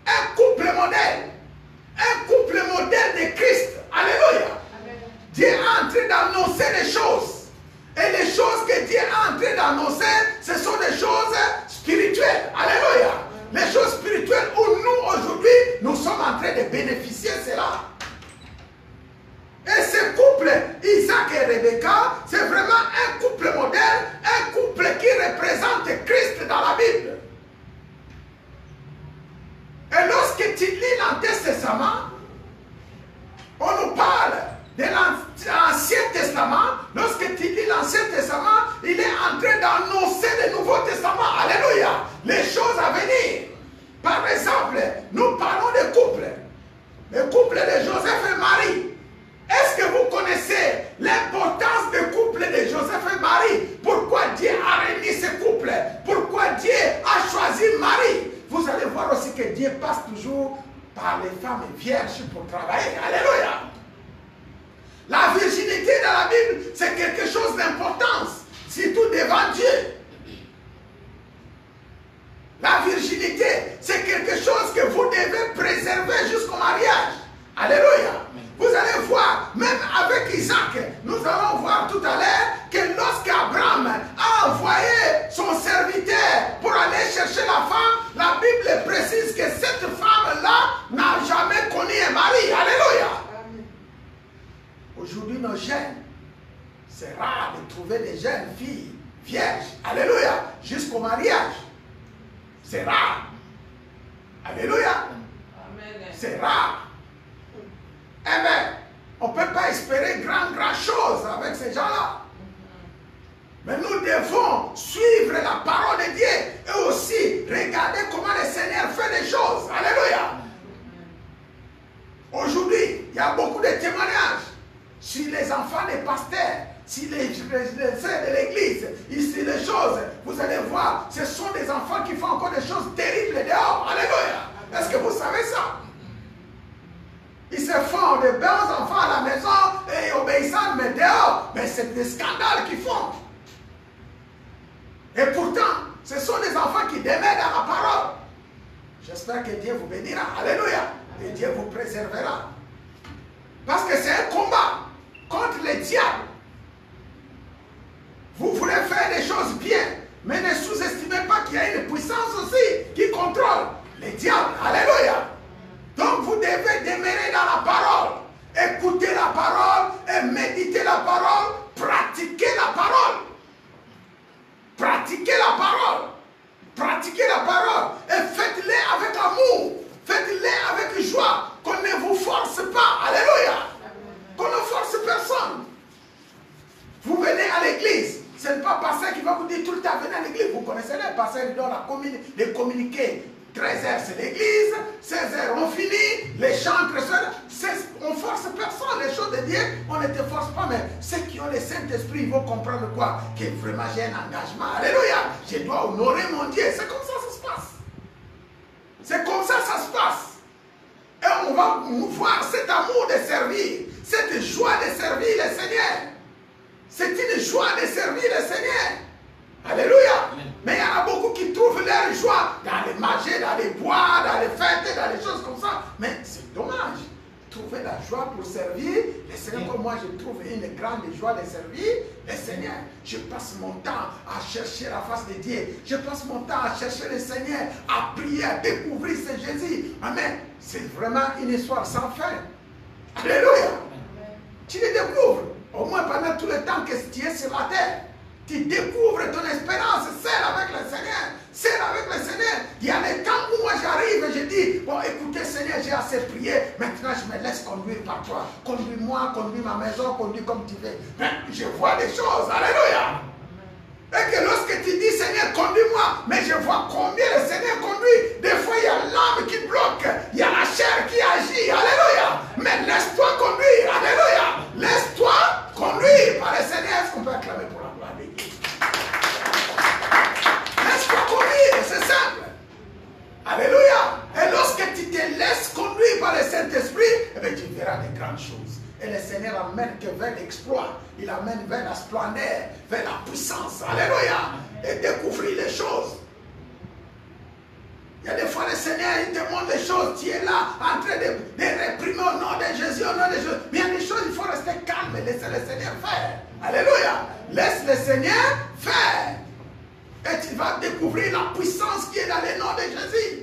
un couple modèle. Un couple modèle de Christ. Alléluia. Amen. Dieu est en train d'annoncer des choses. Et les choses que Dieu est en train d'annoncer, ce sont des choses spirituelles. Alléluia. Les choses spirituelles où nous, aujourd'hui, nous sommes en train de bénéficier de cela. Et ce couple, Isaac et Rebecca, c'est vraiment un couple modèle, un couple qui représente Christ dans la Bible. Et lorsque tu lis l'Ancien Testament, on nous parle de l'Ancien Testament. Lorsque tu lis l'Ancien Testament, il est en train d'annoncer le Nouveau Testament. Alléluia. Les choses à venir. Par exemple, nous parlons de couple. Le couple de Joseph et Marie. Est-ce que vous connaissez l'importance du couple de Joseph et Marie? Pourquoi Dieu a réuni ce couple? Pourquoi Dieu a choisi Marie? Vous allez voir aussi que Dieu passe toujours par les femmes vierges pour travailler. Alléluia. La virginité dans la Bible, c'est quelque chose d'importance, surtout devant Dieu. La virginité, c'est quelque chose que vous devez préserver jusqu'au mariage. Alléluia. Vous allez voir, même avec Isaac, nous allons voir tout à l'heure que lorsqu'Abraham a envoyé son serviteur pour aller chercher la femme, la Bible précise que cette femme-là n'a jamais connu un mari. Alléluia. Aujourd'hui, nos jeunes, c'est rare de trouver des jeunes filles vierges. Alléluia. Jusqu'au mariage. C'est rare. Alléluia. C'est rare. Eh bien, on ne peut pas espérer grand chose avec ces gens-là. Mais nous devons suivre la parole de Dieu et aussi regarder comment le Seigneur fait des choses. Alléluia. Aujourd'hui, il y a beaucoup de témoignages sur les enfants des pasteurs. si les sœurs de l'église, ici les choses, vous allez voir, ce sont des enfants qui font encore des choses terribles dehors. Alléluia. Est-ce que vous savez ça? Ils se font de bons enfants à la maison et obéissants, mais dehors, mais c'est des scandales qu'ils font. Et pourtant, ce sont des enfants qui demeurent dans la parole. J'espère que Dieu vous bénira. Alléluia. Et Dieu vous préservera. Parce que c'est un combat contre le diable. Vous voulez faire des choses bien, mais ne sous-estimez pas qu'il y a une puissance aussi qui contrôle le diable. Alléluia. Donc vous devez demeurer dans la parole. Écoutez la parole et méditer la parole. Pratiquer la parole. Pratiquez la parole. Pratiquez la parole. Et faites-les avec amour. Faites-les avec joie. Qu'on ne vous force pas. Alléluia. Qu'on ne force personne. Vous venez à l'église. Ce n'est pas pasteur qui va vous dire tout le temps venez à l'église. Vous connaissez les pasteurs qui donnent les communiqués. 13h c'est l'église, 16h on finit, les chants, on force personne, les choses de Dieu, on ne te force pas, mais ceux qui ont le Saint-Esprit, ils vont comprendre quoi? Que vraiment j'ai un engagement, alléluia, je dois honorer mon Dieu, c'est comme ça que ça se passe. C'est comme ça que ça se passe. Et on va voir cet amour de servir, cette joie de servir le Seigneur. C'est une joie de servir le Seigneur. Alléluia. Mais il y en a beaucoup qui trouvent leur joie dans les marchés, dans les bois, dans les fêtes, dans les choses comme ça. Mais c'est dommage. Trouver la joie pour servir le Seigneur. Comme moi, je trouve une grande joie de servir le Seigneur. Je passe mon temps à chercher la face de Dieu. Je passe mon temps à chercher le Seigneur, à prier, à découvrir ce Jésus. Amen. C'est vraiment une histoire sans fin. Alléluia. Tu le découvres. Au moins pendant tout le temps que tu es sur la terre. Tu découvres ton espérance, celle avec le Seigneur. Celle avec le Seigneur. Il y a des temps où moi j'arrive et je dis, bon écoutez Seigneur, j'ai assez prié, maintenant je me laisse conduire par toi. Conduis-moi, conduis ma maison, conduis comme tu veux. Mais je vois des choses, alléluia. Et que lorsque tu dis Seigneur, conduis-moi, mais je vois combien le Seigneur conduit. Des fois il y a l'âme qui bloque, il y a la chair qui agit, alléluia. Mais laisse-toi conduire, alléluia. Laisse-toi conduire par le Seigneur. Est-ce qu'on peut acclamer pour la gloire de Dieu? Laisse-toi conduire, c'est simple. Alléluia. Et lorsque tu te laisses conduire par le Saint-Esprit, eh bien, tu verras des grandes choses. Et le Seigneur amène que vers l'exploit. Il amène vers la splendeur, vers la puissance. Alléluia. Et découvrir les choses. Il y a des fois le Seigneur, il te montre des choses. Tu es là en train de réprimer au nom de Jésus, au nom de Jésus. Mais il y a des choses, il faut rester calme et laisser le Seigneur faire. Alléluia. Laisse le Seigneur faire. Et tu vas découvrir la puissance qui est dans le nom de Jésus.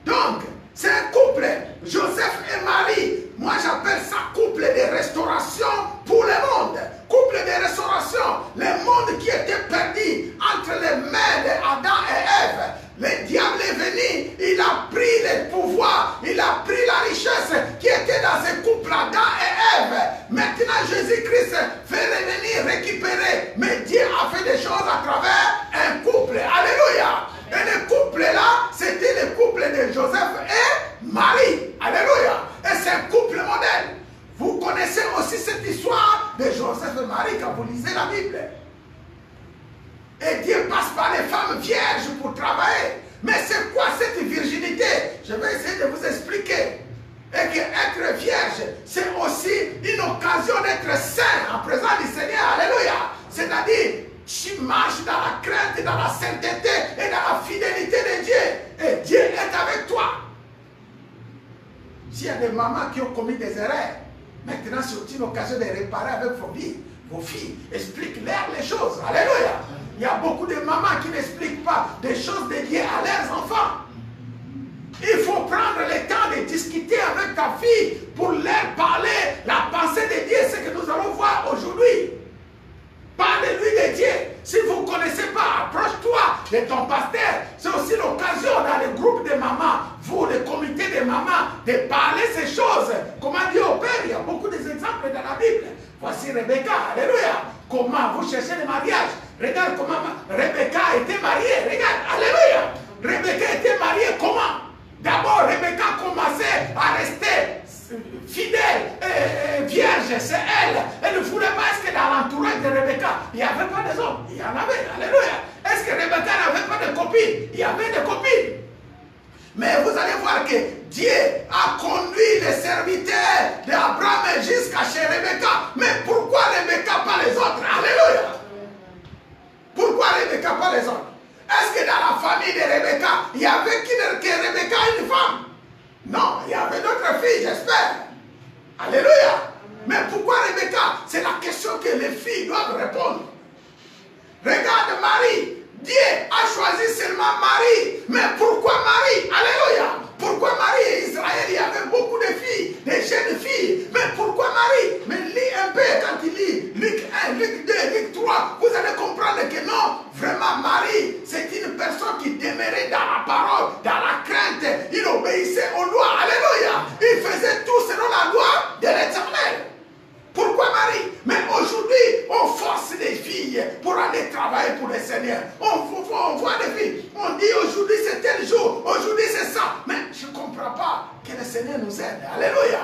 Donc, c'est un couple, Joseph et Marie. Moi, j'appelle ça couple de restauration pour le monde. Couple de restauration. Le monde qui était perdu entre les mains d'Adam et Ève. Le diable est venu, il a pris le pouvoir, il a pris la richesse qui était dans ce couple Adam et Ève. Maintenant, Jésus-Christ fait revenir, récupérer. Mais Dieu a fait des choses à travers un couple. Alléluia. Et le couple là, c'était le couple de Joseph et Marie. Alléluia. Et c'est un couple modèle. Vous connaissez aussi cette histoire de Joseph et Marie quand vous lisez la Bible. Et Dieu passe par les femmes vierges pour travailler. Mais c'est quoi cette virginité? Je vais essayer de vous expliquer. Et que être vierge, c'est aussi une occasion d'être saint en présence du Seigneur. Alléluia. C'est-à-dire, tu marches dans la crainte, dans la sainteté et dans la fidélité de Dieu. Et Dieu est avec toi. S'il y a des mamans qui ont commis des erreurs, maintenant c'est une occasion de réparer avec vos filles. Explique-leur les choses. Alléluia. Il y a beaucoup de mamans qui n'expliquent pas des choses de Dieu à leurs enfants. Il faut prendre le temps de discuter avec ta fille pour leur parler la pensée de Dieu, ce que nous allons voir aujourd'hui. Parle-lui de Dieu. Si vous ne connaissez pas, approche-toi de ton pasteur. C'est aussi l'occasion dans le groupe de mamans, vous, le comité de mamans, de parler ces choses. Comment Dieu opère, il y a beaucoup d'exemples dans la Bible. Voici Rebecca, alléluia. Comment vous cherchez le mariage. Regarde comment Rebecca était mariée. Regarde, alléluia. Rebecca était mariée comment? D'abord, Rebecca commençait à rester fidèle, vierge, c'est elle. Elle ne voulait pas être dans l'entourage de Rebecca, il n'y avait pas des hommes. Il y en avait. Alléluia. Est-ce que Rebecca n'avait pas de copines? Il y avait des copines. Mais vous allez voir que Dieu a conduit les serviteurs d'Abraham jusqu'à chez Rebecca. Mais pourquoi Rebecca, pas les autres? Alléluia. Pourquoi Rebecca, pas les autres? Est-ce que dans la famille de Rebecca, il y avait que Rebecca une femme? Non, il y avait d'autres filles, j'espère. Alléluia. Mais pourquoi Rebecca? C'est la question que les filles doivent répondre. Regarde Marie. Dieu a choisi seulement Marie. Mais pourquoi Marie? Alléluia. Pourquoi Marie et Israël, il y avait beaucoup de filles, des jeunes filles. Mais pourquoi Marie? Mais lis un peu quand il lit Luc 1, Luc 2, Luc 3. Vous allez comprendre que non, vraiment Marie, c'est une personne qui demeurait dans la parole, dans la crainte. Il obéissait aux lois. Alléluia. Il faisait tout selon la loi de l'Éternel. Pourquoi Marie? Mais aujourd'hui, on force les filles pour aller travailler pour le Seigneur. On voit des filles. On dit aujourd'hui c'est tel jour, aujourd'hui c'est ça. Mais je ne comprends pas. Que le Seigneur nous aide. Alléluia.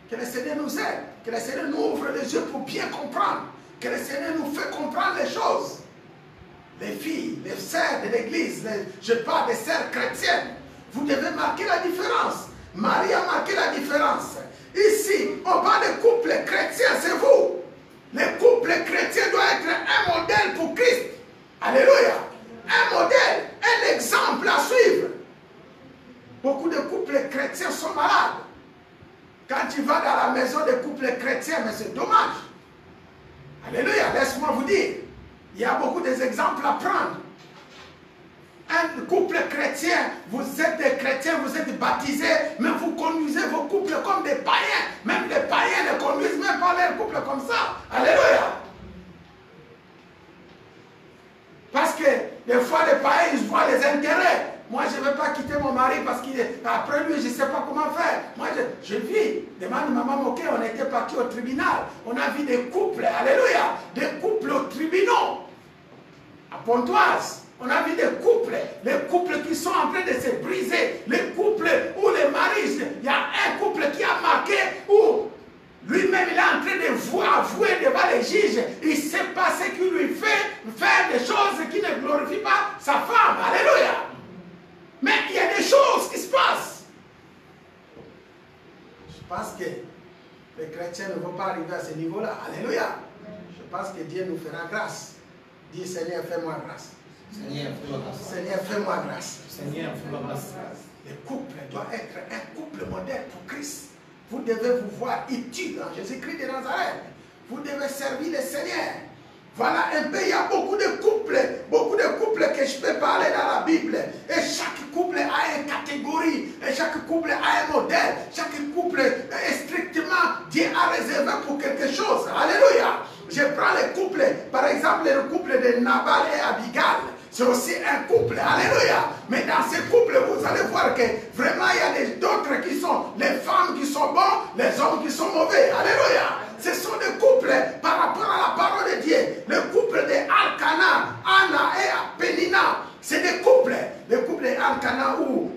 Que le Seigneur nous aide. Que le Seigneur nous ouvre les yeux pour bien comprendre. Que le Seigneur nous fait comprendre les choses. Les filles, les sœurs de l'église, je parle des sœurs chrétiennes. Vous devez marquer la différence. Marie a marqué la différence. Ici, on parle de couple chrétien, c'est vous. Le couple chrétien doit être un modèle pour Christ. Alléluia. Un modèle, un exemple à suivre. Beaucoup de couples chrétiens sont malades. Quand tu vas dans la maison des couples chrétiens, mais c'est dommage. Alléluia, laisse-moi vous dire. Il y a beaucoup d'exemples à prendre. Un couple chrétien, vous êtes des chrétiens, vous êtes baptisés, mais vous conduisez vos couples comme des païens. Même les païens ne conduisent même pas leur couple comme ça. Alléluia. Parce que des fois les païens, ils voient les intérêts. Moi, je ne veux pas quitter mon mari parce qu'après lui, je ne sais pas comment faire. Moi, je vis. Demande maman Moké, on était parti au tribunal. On a vu des couples, alléluia, des couples aux tribunaux. À Pontoise. On a vu des couples, les couples qui sont en train de se briser, les couples où les maris, il y a un couple qui a marqué où lui-même il est en train de avouer devant les juges, il ne sait pas ce qui lui fait faire des choses qui ne glorifient pas sa femme. Alléluia. Mais il y a des choses qui se passent. Je pense que les chrétiens ne vont pas arriver à ce niveau-là. Alléluia. Je pense que Dieu nous fera grâce. Dis Seigneur, fais-moi grâce. Seigneur, fais-moi grâce. Seigneur, fais-moi grâce. Seigneur, fais-moi grâce. Le couple doit être un couple modèle pour Christ. Vous devez vous voir utile dans Jésus-Christ de Nazareth. Vous devez servir le Seigneur. Voilà un peu, il y a beaucoup de couples que je peux parler dans la Bible. Et chaque couple a une catégorie, et chaque couple a un modèle. Chaque couple est strictement, Dieu a réservé pour quelque chose. Alléluia. Je prends les couples, par exemple le couple de Nabal et Abigail. C'est aussi un couple, alléluia. Mais dans ces couples, vous allez voir que vraiment il y a d'autres qui sont les femmes qui sont bons, les hommes qui sont mauvais, alléluia. Ce sont des couples par rapport à la parole de Dieu. Le couple de Alcana, Anna et Pénina, c'est des couples. Le couple de Alcana où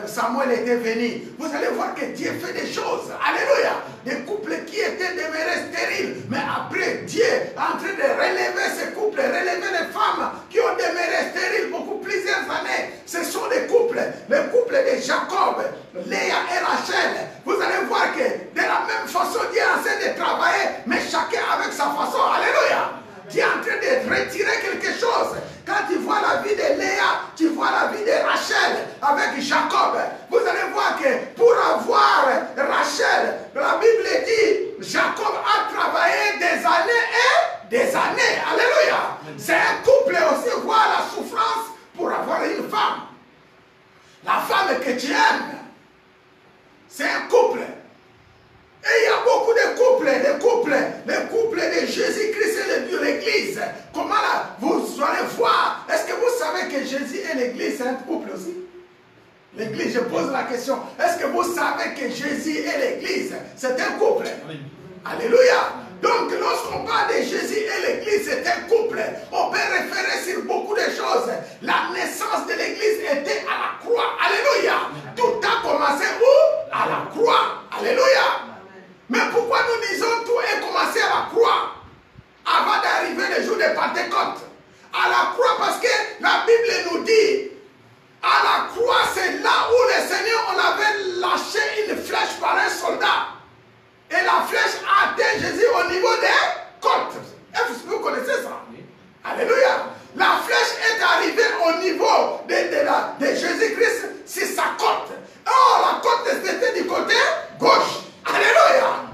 Samuel était venu. Vous allez voir que Dieu fait des choses, alléluia. Des couples qui étaient demeurés stériles. Mais après, Dieu est en train de relever ces couples, relever les femmes qui ont demeuré stériles beaucoup plusieurs années. Ce sont des couples. Le couple de Jacob, Léa et Rachel. Vous allez voir que de la même façon, Dieu est en train de travailler, mais chacun avec sa façon. Alléluia. Dieu est en train de retirer quelque chose. Quand tu vois la vie de Léa, tu vois la vie de Rachel avec Jacob. Vous allez voir que pour avoir Rachel, la Bible dit, Jacob a travaillé des années et des années. Alléluia. C'est un couple aussi, voir la souffrance pour avoir une femme. La femme que tu aimes, c'est un couple. Et il y a beaucoup de couples, les couples de Jésus-Christ et de l'Église. Comment là, vous allez voir, est-ce que vous savez que Jésus et l'Église, c'est un couple aussi? L'Église, je pose la question, est-ce que vous savez que Jésus et l'Église, c'est un couple? Oui. Alléluia. Donc, lorsqu'on parle de Jésus et l'Église, c'est un couple. On peut référer sur beaucoup de choses. La naissance de l'Église était à la croix. Alléluia. Tout a commencé où? À la croix. Alléluia. Mais pourquoi nous disons tout est commencé à la croix? de Pentecôte. À la croix, parce que la Bible nous dit, à la croix, c'est là où le Seigneur, on avait lâché une flèche par un soldat. Et la flèche a atteint Jésus au niveau des côtes. Est-ce que vous connaissez ça? Oui. Alléluia. La flèche est arrivée au niveau de Jésus-Christ sur sa côte. Oh, la côte était du côté gauche. Alléluia.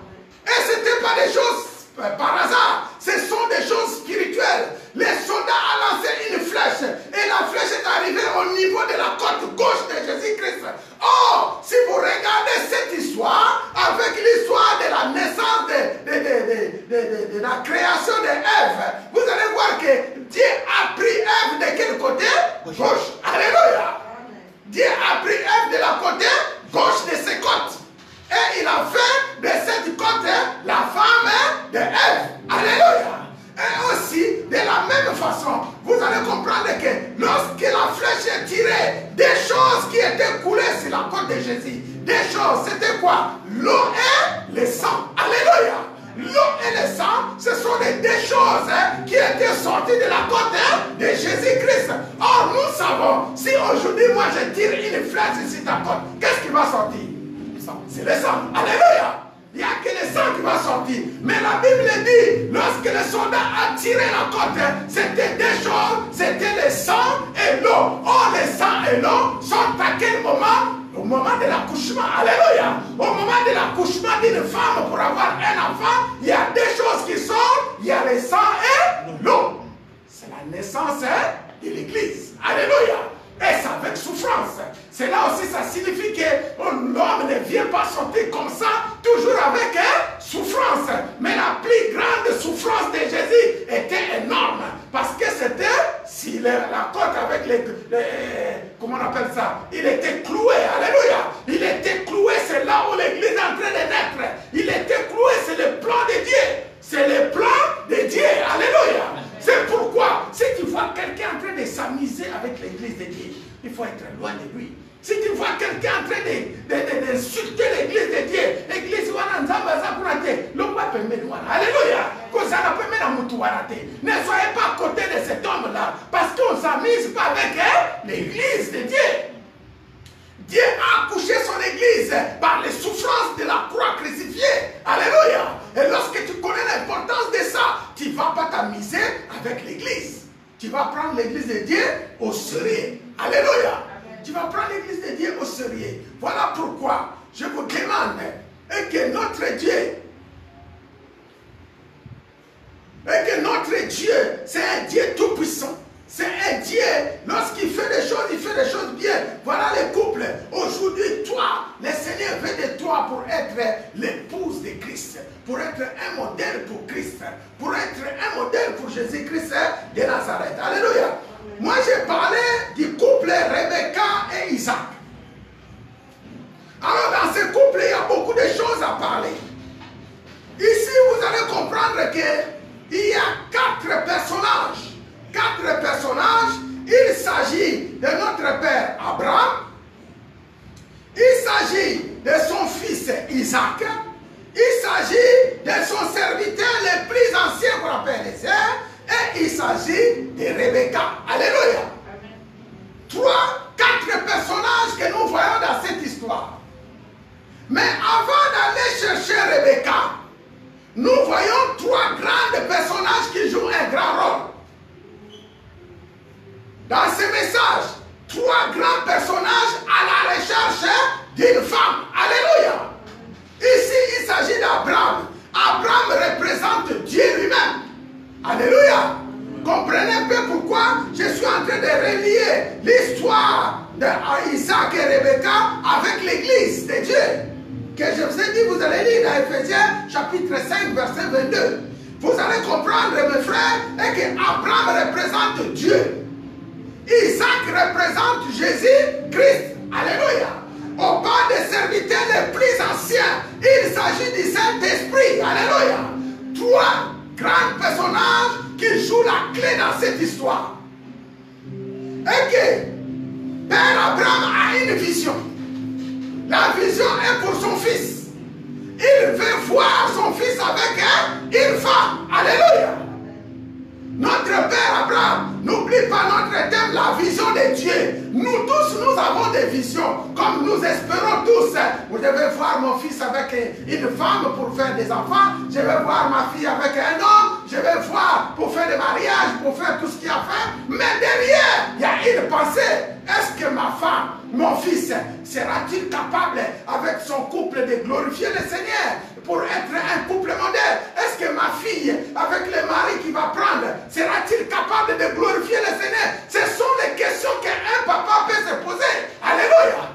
Et ce n'était pas des choses par hasard. Ce sont des choses spirituelles. Les soldats ont lancé une flèche. Et la flèche est arrivée au niveau de la côte gauche de Jésus-Christ. Oh, si vous regardez cette histoire, avec l'histoire de la naissance de la création d'Ève, vous allez voir que Dieu a pris Ève de quel côté? Gauche. Alléluia. Dieu a pris Ève de la côté gauche de ses côtes. Et il a fait de cette côte la femme d'Ève. Alléluia. Et aussi, de la même façon, vous allez comprendre que lorsque la flèche est tirée, des choses qui étaient coulées sur la côte de Jésus, des choses, c'était quoi? L'eau et le sang. Alléluia. L'eau et le sang, ce sont des choses qui étaient sorties de la côte de Jésus-Christ. Or, nous savons, si aujourd'hui, moi, je tire une flèche sur ta côte, qu'est-ce qui va sortir? C'est le sang. Alléluia. Il n'y a que le sang qui va sortir. Mais la Bible dit, lorsque le soldat a tiré la côte, c'était deux choses, c'était le sang et l'eau. Or, le sang et l'eau sont à quel moment? Au moment de l'accouchement. Alléluia. Au moment de l'accouchement d'une femme pour avoir un enfant, il y a deux choses qui sortent. Il y a le sang et l'eau. C'est la naissance de l'Église. Alléluia. Et c'est avec souffrance. C'est là aussi, ça signifie que l'homme ne vient pas sortir comme ça, toujours avec souffrance. Mais la plus grande souffrance de Jésus était énorme. Parce que c'était, si la côte avec comment on appelle ça? Il était cloué, alléluia. Il était cloué, c'est là où l'église est en train de naître. Il était cloué, c'est le plan de Dieu. C'est le plan de Dieu, alléluia. C'est pourquoi, si tu vois quelqu'un en train de s'amuser avec l'église de Dieu, il faut être loin de lui. Si tu vois quelqu'un en train d'insulter l'église de Dieu, l'église alléluia, ne soyez pas à côté de cet homme-là, parce qu'on ne s'amuse pas avec l'église de Dieu. Dieu a accouché son église par les souffrances de la croix crucifiée. Alléluia. Et lorsque tu connais l'importance de ça, tu ne vas pas t'amuser avec l'église. Tu vas prendre l'église de Dieu au sérieux. Alléluia. Tu vas prendre l'église de Dieu au sérieux. Voilà pourquoi je vous demande que notre Dieu, c'est un Dieu tout-puissant. C'est un Dieu, lorsqu'il fait des choses, il fait des choses bien. Voilà les couples. Aujourd'hui, toi, le Seigneur veut de toi pour être l'épouse de Christ, pour être un modèle pour Christ, pour être un modèle pour Jésus-Christ de Nazareth. Alléluia. Moi, j'ai parlé du couple Rebecca et Isaac. Alors, dans ce couple, il y a beaucoup de choses à parler. Ici, vous allez comprendre qu'il y a 4 personnages. 4 personnages. Il s'agit de notre père Abraham. Il s'agit de son fils Isaac. Il s'agit de son serviteur le plus ancien qu'on appelle Eliezer. Et il s'agit de Rebecca. Alléluia. 4 personnages que nous voyons dans cette histoire. Mais avant d'aller chercher Rebecca, nous voyons 3 grands personnages qui jouent un grand rôle. Dans ce message, 3 grands personnages à la recherche d'une femme. Alléluia. Ici, il s'agit d'Abraham. Abraham représente Dieu lui-même. Alléluia. Comprenez un peu pourquoi je suis en train de relier l'histoire d'Isaac et Rebecca avec l'église de Dieu. Que je vous ai dit, vous allez lire dans Ephésiens chapitre 5, verset 22. Vous allez comprendre, mes frères, que Abraham représente Dieu. Isaac représente Jésus-Christ. Alléluia. Au bas des serviteurs les plus anciens, il s'agit du Saint-Esprit. Alléluia. 3 grands personnages qui jouent la clé dans cette histoire. Et que Père Abraham a une vision. La vision est pour son fils. Il veut voir son fils avec une femme. Alléluia. Notre N'oublie pas notre thème, la vision de Dieu. Nous tous, nous avons des visions. Comme nous espérons tous. Vous devez voir mon fils avec une femme pour faire des enfants. Je vais voir ma fille avec un homme. Je vais voir pour faire des mariages, pour faire tout ce qu'il y a à faire. Mais derrière, il y a une pensée. Est-ce que ma femme, mon fils, sera-t-il capable avec son couple de glorifier le Seigneur pour être un couple modèle? Est-ce que ma fille, avec le mari qu'il va prendre, sera-t-il capable de glorifier le Seigneur? Ce sont les questions qu'un papa peut se poser. Alléluia.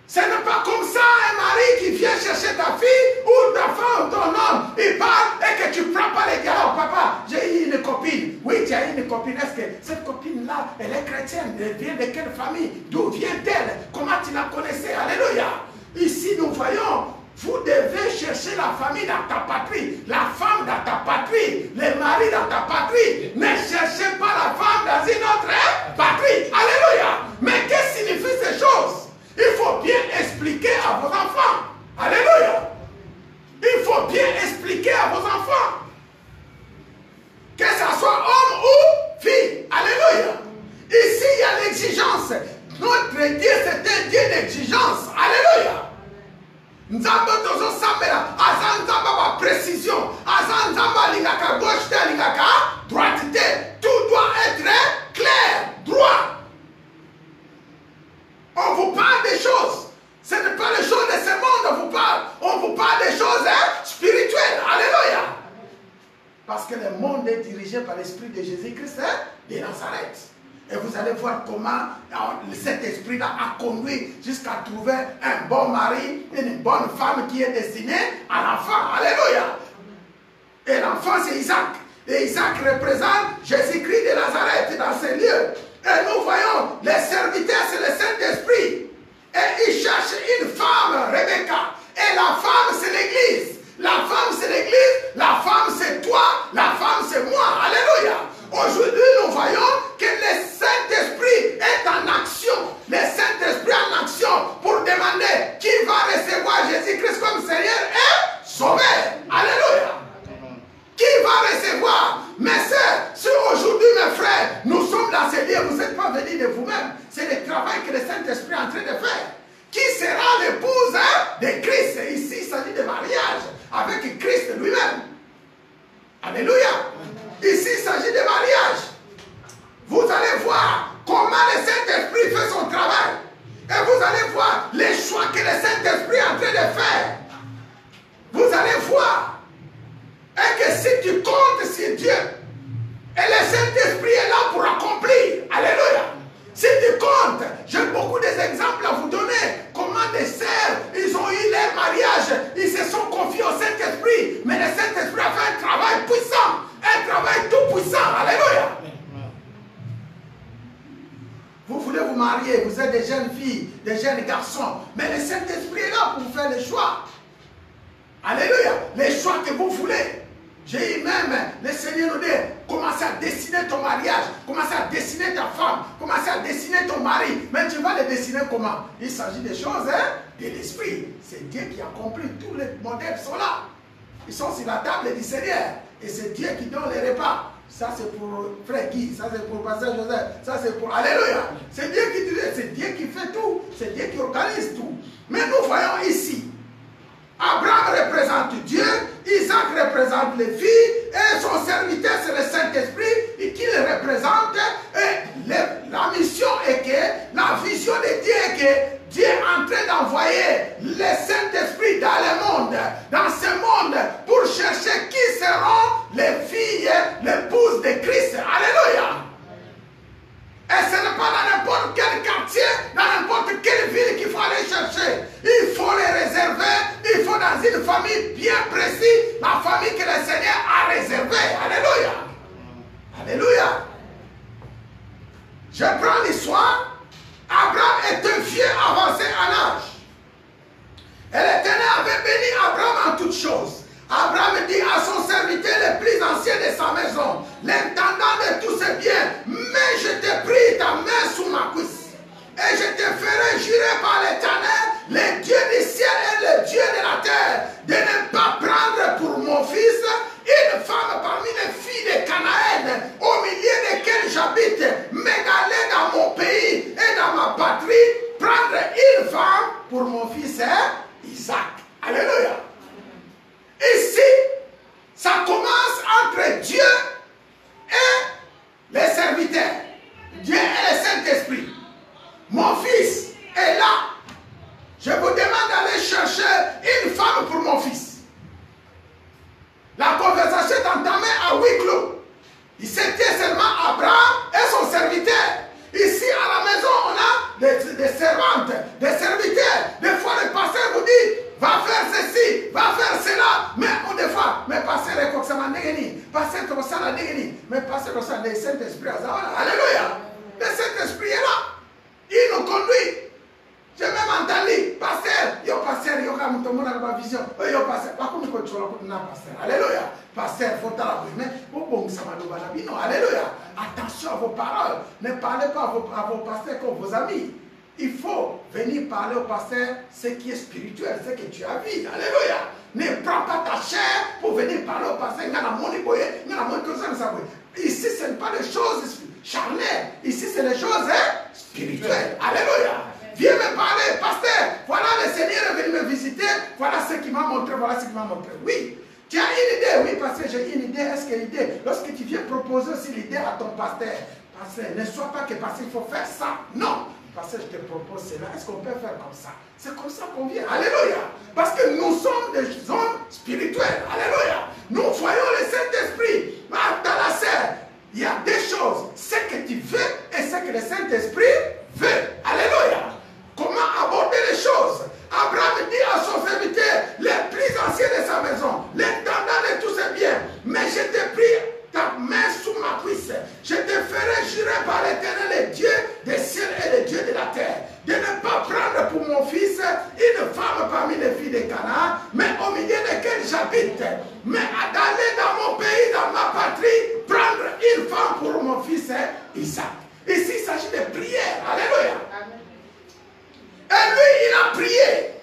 Ce n'est pas comme ça un mari qui vient chercher ta fille ou ta femme ou ton homme, il parle et que tu ne prends pas les dialogues. Papa, j'ai eu une copine. Oui, tu as eu une copine. Est-ce que cette copine-là, elle est chrétienne? Elle vient de quelle famille? D'où vient-elle? Comment tu la connaissais? Alléluia. Ici, nous voyons, vous devez chercher la famille dans ta patrie, la femme dans ta patrie, le mari dans ta patrie. Ne cherchez pas la femme dans une autre patrie. Alléluia. Mais qu'est-ce que signifient ces choses? Il faut bien expliquer à vos enfants. Alléluia. Il faut bien expliquer à vos enfants. Que ce soit homme ou fille. Alléluia. Ici, il y a l'exigence. Notre Dieu, c'est un Dieu d'exigence. Alléluia. Nzamba tozo sambela. Azan nzamba précision. Azan nzamba lingaka gauche te lingaka droite te. Tout doit être clair, droit. On vous parle des choses. Ce n'est pas les choses de ce monde on vous parle. On vous parle des choses spirituelles. Alléluia. Parce que le monde est dirigé par l'esprit de Jésus-Christ de Nazareth. Et vous allez voir comment cet esprit-là a conduit jusqu'à trouver un bon mari, une bonne femme qui est destinée à l'enfant. Alléluia. Et l'enfant c'est Isaac. Et Isaac représente Jésus-Christ de Nazareth dans ces lieux. Et nous voyons, les serviteurs, c'est le Saint-Esprit. Et ils cherchent une femme, Rebecca. Et la femme, c'est l'Église. La femme, c'est l'Église. La femme, c'est toi. La femme, c'est moi. Alléluia. Aujourd'hui, nous voyons que le Saint-Esprit est en action. Le Saint-Esprit en action pour demander qui va recevoir Jésus-Christ comme Seigneur et Sauveur. Alléluia. Qui va recevoir? Mes sœurs, si aujourd'hui, mes frères, nous sommes dans ces lieux, vous n'êtes pas venus de vous-même. C'est le travail que le Saint-Esprit est en train de faire. Qui sera l'épouse de Christ? Ici, il s'agit de mariage avec Christ lui-même. Alléluia. Ici, il s'agit de mariage. Vous allez voir comment le Saint-Esprit fait son travail. Et vous allez voir les choix que le Saint-Esprit est en train de faire. Vous allez voir. Et que si tu comptes sur Dieu, et le Saint-Esprit est là pour accomplir. Alléluia. Si tu comptes, j'ai beaucoup d'exemples à vous donner. Comment des sœurs, ils ont eu leur mariage, ils se sont confiés au Saint-Esprit. Mais le Saint-Esprit a fait un travail puissant, un travail tout puissant. Alléluia. Vous voulez vous marier, vous êtes des jeunes filles, des jeunes garçons. Mais le Saint-Esprit est là pour vous faire les choix. Alléluia. Les choix que vous voulez. J'ai eu même, le Seigneur nous dit, commencez à dessiner ton mariage, commencez à dessiner ta femme, commencez à dessiner ton mari. Mais tu vas le dessiner comment? Il s'agit des choses de l'esprit. C'est Dieu qui accomplit. Tous les modèles sont là. Ils sont sur la table du Seigneur. Et c'est Dieu qui donne les repas. Ça c'est pour Frère Guy, ça c'est pour Pasteur Joseph, ça c'est pour... Alléluia. C'est Dieu qui dirige, c'est Dieu qui fait tout. C'est Dieu qui organise tout. Mais nous voyons ici, Abraham représente Dieu, Isaac représente les filles, et son serviteur c'est le Saint-Esprit, et qui le représente. Et la mission est que, la vision de Dieu est que Dieu est en train d'envoyer le Saint-Esprit dans le monde, dans ce monde, pour chercher qui seront les filles, l'épouses de Christ. Alléluia. Et ce n'est pas dans n'importe quel quartier, dans n'importe quelle ville qu'il faut aller chercher. Il faut les réserver, il faut dans une famille bien précise, la famille que le Seigneur a réservée. Alléluia. Alléluia. Je prends l'histoire. Abraham est un vieux avancé en âge. Et l'Éternel avait béni Abraham en toutes choses. Abraham dit à son serviteur le plus ancien de sa maison, l'intendant de tous ses biens, mais je t'ai pris ta main sous ma cuisse, et je te ferai jurer par l'Éternel, le Dieu du ciel et le Dieu de la terre, de ne pas prendre pour mon fils une femme parmi les filles de Canaën, pasteur Tosala Degeni, mais pasteur Tosala, le Saint-Esprit, alléluia. Le Saint-Esprit est là. Il nous conduit. J'ai même entendu, pasteur, yo pasteur, yo comme tout le monde a ma vision. Yo pasteur, pas comme tu as pasteur. Alléluia. Pasteur, faut t'en mais bon, ça m'a donné non, alléluia. Attention à vos paroles. Ne parlez pas à vos pasteurs comme vos amis. Il faut venir parler au pasteur ce qui est spirituel, ce que tu as vu. Alléluia. Ne prends pas ta chair pour venir parler au pasteur. Ici, ce n'est pas des choses charnelles. Ici, c'est des choses spirituelles. Alléluia. Viens me parler, pasteur. Voilà, le Seigneur est venu me visiter. Voilà ce qu'il m'a montré. Voilà ce qu'il m'a montré. Oui. Tu as une idée. Oui, pasteur, j'ai une idée. Est-ce que l'idée, lorsque tu viens proposer aussi l'idée à ton pasteur, pasteur, ne sois pas que pasteur, il faut faire ça. Non. Pasteur, je te propose cela. Est-ce qu'on peut faire comme ça? C'est comme ça qu'on vient. Alléluia. Parce que nous sommes des hommes spirituels. Alléluia. Nous voyons le Saint-Esprit. Dans la serre, il y a des choses. Ce que tu veux et ce que le Saint-Esprit veut. Alléluia. Comment aborder les choses? Abraham dit à son serviteur, les plus anciens de sa maison, l'intendant de tous ses biens, mais je t'ai pris ta main sous ma cuisse. Je te ferai jurer par l'Éternel, le Dieu des cieux et le Dieu de la terre, de ne pas prendre pour mon fils une femme parmi les filles de Canaan, mais au milieu desquelles j'habite, mais d'aller dans mon pays, dans ma patrie, prendre une femme pour mon fils Isaac. Ici, il s'agit de prière. Alléluia. Et lui, il a prié.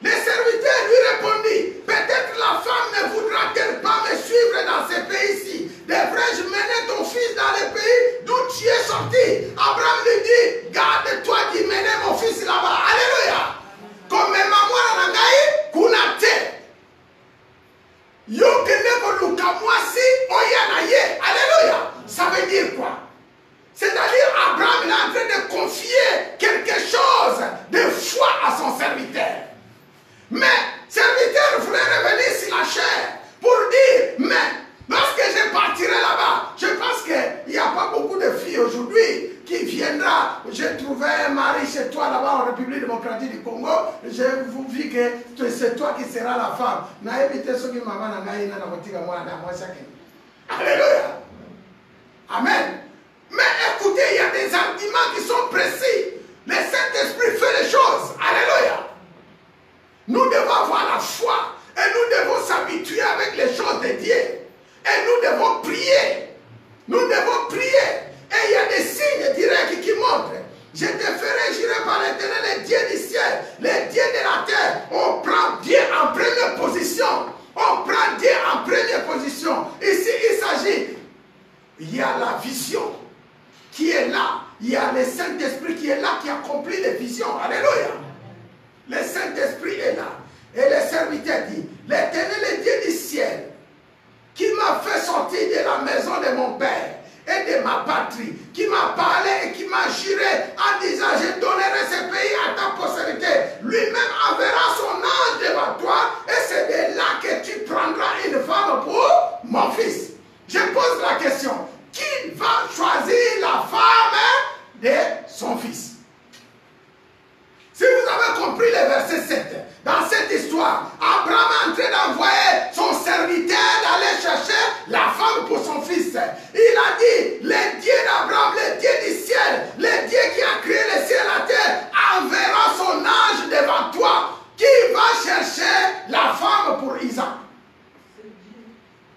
Les serviteurs lui répondit, peut-être la femme ne voudra-t-elle pas me suivre dans ce pays-ci? Devrais-je mener ton fils dans le pays d'où tu es sorti? Abraham lui dit, garde-toi d'y mener mon fils là-bas. Alléluia. Comme maman nangai kunate. Yo keneko lukamwasi oyanaye. Alléluia. Ça veut dire quoi? C'est-à-dire, Abraham est en train de confier quelque chose de foi à son serviteur. Mais, serviteur voulait revenir sur la chair pour dire, mais, lorsque je partirai là-bas, je pense qu'il n'y a pas beaucoup de filles aujourd'hui qui viendra. J'ai trouvé un mari chez toi là-bas en République démocratique du Congo. Je vous dis que c'est toi qui seras la femme. Alléluia. Amen. Mais écoutez, il y a des arguments qui sont précis. Le Saint-Esprit fait les choses. Alléluia. Nous devons avoir la foi. Et nous devons s'habituer avec les choses de Dieu. Et nous devons prier. Nous devons prier. Et il y a des signes directs qui montrent. Je te ferai jurer par l'Éternel, le Dieu du ciel, le Dieu de la terre. On prend Dieu en première position. On prend Dieu en première position. Ici, il s'agit. Il y a la vision qui est là. Il y a le Saint-Esprit qui est là, qui accomplit les visions. Alléluia. Le Saint-Esprit est là. Et le serviteur dit, l'Éternel, le Dieu du ciel, qui m'a fait sortir de la maison de mon père et de ma patrie, qui m'a parlé et qui m'a juré en disant, je donnerai ce pays à ta postérité. Lui-même enverra son ange devant toi et c'est de là que tu prendras une femme pour mon fils. Je pose la question, qui va choisir la femme de son fils? Si vous avez compris le verset 7, dans cette histoire, Abraham est en train d'envoyer son serviteur d'aller chercher la femme pour son fils. Il a dit, le Dieu d'Abraham, le Dieu du ciel, le Dieu qui a créé le ciel et la terre, enverra son ange devant toi, qui va chercher la femme pour Isaac.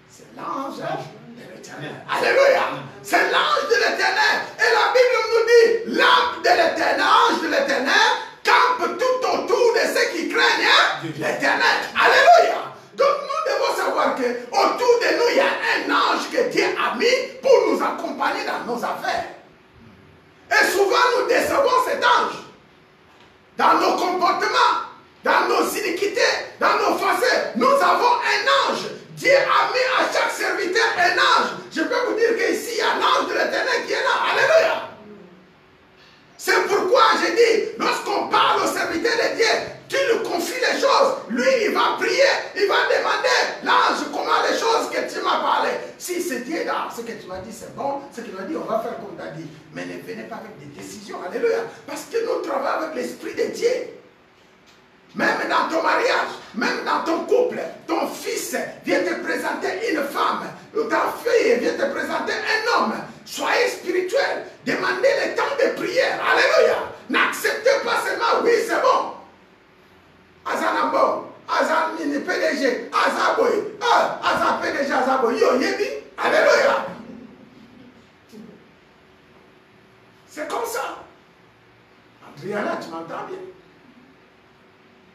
C'est l'ange de l'Éternel. Alléluia. C'est l'ange de l'Éternel. Et la Bible nous dit, l'âme de l'Éternel, ange de l'Éternel, campe tout autour de ceux qui craignent l'Éternel. Alléluia. Donc nous devons savoir que autour de nous, il y a un ange que Dieu a mis pour nous accompagner dans nos affaires. Et souvent nous décevons cet ange. Dans nos comportements, dans nos iniquités, dans nos facettes, nous avons un ange. Dieu a mis à chaque serviteur un ange. Je peux vous dire qu'ici, il y a l'ange de l'Éternel qui est là. Alléluia. C'est pourquoi je dis, lorsqu'on parle au serviteur de Dieu, tu lui confies les choses. Lui, il va prier, il va demander, l'ange, comment les choses que tu m'as parlé. Si c'est Dieu là, ce que tu m'as dit, c'est bon. Ce qu'il m'a dit, on va faire comme tu as dit. Mais ne venez pas avec des décisions. Alléluia. Parce que nous travaillons avec l'Esprit de Dieu. Même dans ton mariage, même dans ton couple, ton ton fils vient te présenter une femme, ou ta fille vient te présenter un homme, soyez spirituel. Demandez le temps de prière. Alléluia. N'acceptez pas seulement, oui, c'est bon. Azanambo, Azamini PDG, Azaboy, Azam PDG, Azaboy, yo, yebi. Alléluia. C'est comme ça. Adriana, tu m'entends bien?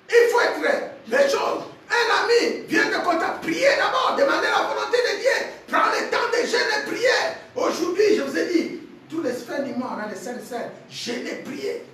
Il faut être les choses. Un ami vient de contact, prier d'abord, demander la volonté de Dieu, prendre le temps de jeûner et prier. Aujourd'hui, je vous ai dit, tous les fins du mois, on a les saints, jeûner, prier.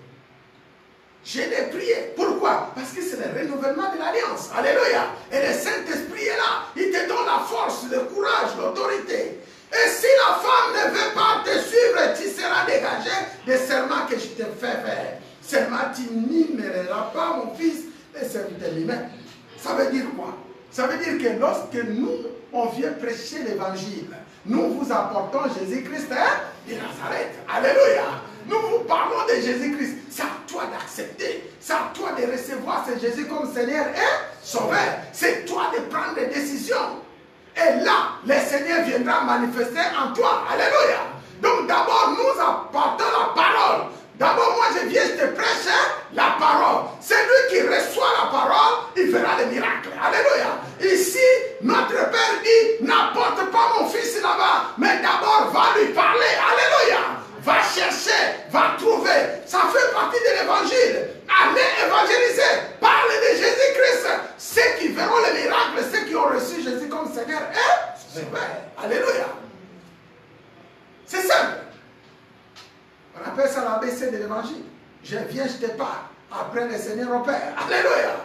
Jeûner, prier. Pourquoi? Parce que c'est le renouvellement de l'alliance. Alléluia. Et le Saint-Esprit est là. Il te donne la force, le courage, l'autorité. Et si la femme ne veut pas te suivre, tu seras dégagé des serments que je te fais faire. Seulement, tu n'ignoreras pas, mon fils, les serviteurs lui-même. Ça veut dire quoi? Ça veut dire que lorsque nous, on vient prêcher l'évangile, nous vous apportons Jésus-Christ de Nazareth. Alléluia. Nous vous parlons de Jésus-Christ. C'est à toi d'accepter. C'est à toi de recevoir ce Jésus comme Seigneur et Sauveur. C'est toi de prendre des décisions. Et là, le Seigneur viendra manifester en toi. Alléluia. Donc d'abord, nous apportons la parole. D'abord, moi je viens, je te prêche la parole. Celui qui reçoit la parole, il verra le miracle. Alléluia. Ici, notre Père dit, n'apporte pas mon fils là-bas, mais d'abord va lui parler. Alléluia. Va chercher, va trouver. Ça fait partie de l'évangile. Allez évangéliser. Parle de Jésus-Christ. Ceux qui verront le miracle, ceux qui ont reçu Jésus comme Seigneur et Sauveur. Alléluia. C'est simple. On appelle ça l'ABC de l'évangile. Je viens, je te parle. Après le Seigneur opère. Alléluia.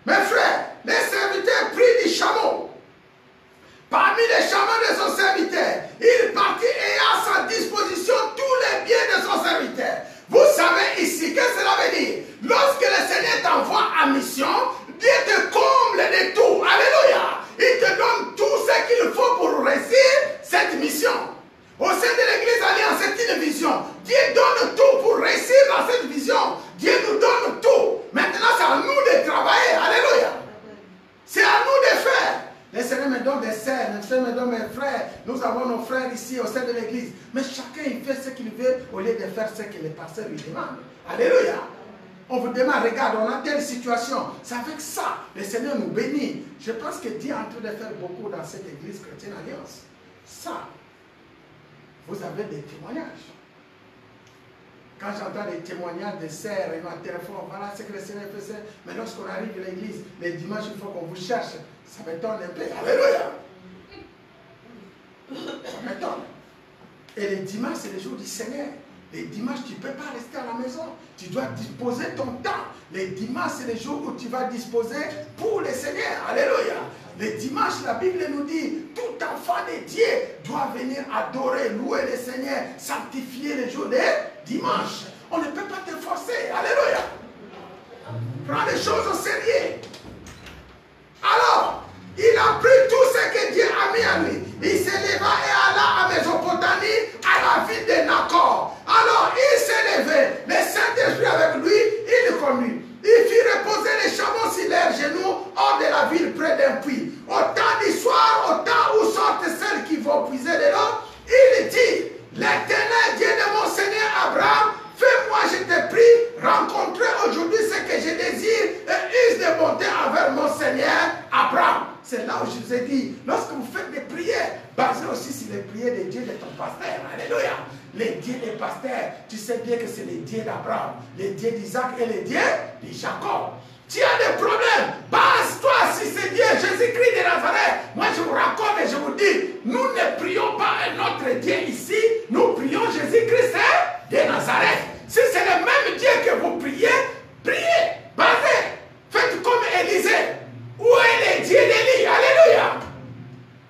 Mes frères, les serviteurs prient du chameau. Parmi les chameaux de son serviteur, il partit et a à sa disposition tous les biens de son serviteur. Vous savez ici, qu'est-ce que cela veut dire? Lorsque le Seigneur t'envoie en mission, Dieu te comble de tout. Alléluia. Il te donne tout ce qu'il faut pour réussir cette mission. Au sein de l'église Alliance, c'est une vision. Dieu donne tout pour réussir dans cette vision. Dieu nous donne tout. Maintenant, c'est à nous de travailler. Alléluia. C'est à nous de faire. Le Seigneur me donne des sœurs, le Seigneur me donne mes frères. Nous avons nos frères ici au sein de l'église. Mais chacun, il fait ce qu'il veut au lieu de faire ce que le pasteur lui demande. Alléluia. On vous demande, regarde, on a telle situation. C'est avec ça, le Seigneur nous bénit. Je pense que Dieu est en train de faire beaucoup dans cette église chrétienne Alliance. Ça. Vous avez des témoignages. Quand j'entends des témoignages de sœurs et ma téléphone, voilà ce que le Seigneur fait. Mais lorsqu'on arrive à l'église, les dimanches, il faut qu'on vous cherche. Ça m'étonne un peu. Alléluia. Ça m'étonne. Et les dimanches, c'est le jour du Seigneur. Les dimanches, tu ne peux pas rester à la maison. Tu dois disposer ton temps. Les dimanches, c'est le jour où tu vas disposer pour le Seigneur. Alléluia. Les dimanches, la Bible nous dit, tout enfant de Dieu doit venir adorer, louer le Seigneur, sanctifier le jour des dimanches. On ne peut pas te forcer. Alléluia. Prends les choses au sérieux. Alors, il a pris tout ce que Dieu a mis à lui. Il s'éleva et alla à Mésopotamie, à la ville de Nacor. Alors, il s'est levé, le Saint-Esprit avec lui, il le conduit. Il fit reposer les chameaux sur leurs genoux hors de la ville près d'un puits. Au temps du soir, au temps où sortent celles qui vont puiser de l'eau, il dit, l'Éternel Dieu de mon Seigneur Abraham, fais-moi, je te prie, rencontrer aujourd'hui ce que je désire et use de bonté envers mon Seigneur Abraham. C'est là où je vous ai dit, lorsque vous faites des prières, basez aussi sur les prières des dieux de ton pasteur. Alléluia. Les dieux des pasteurs, tu sais bien que c'est les dieux d'Abraham, les dieux d'Isaac et les dieux de Jacob. Tu as des problèmes, base-toi sur ces dieux, Jésus-Christ de Nazareth. Moi je vous raconte et je vous dis, nous ne prions pas un autre Dieu ici, nous prions Jésus-Christ de Nazareth. Si c'est le même Dieu que vous priez, priez, basez, faites comme Élisée. Où est le Dieu d'Élie? Alléluia.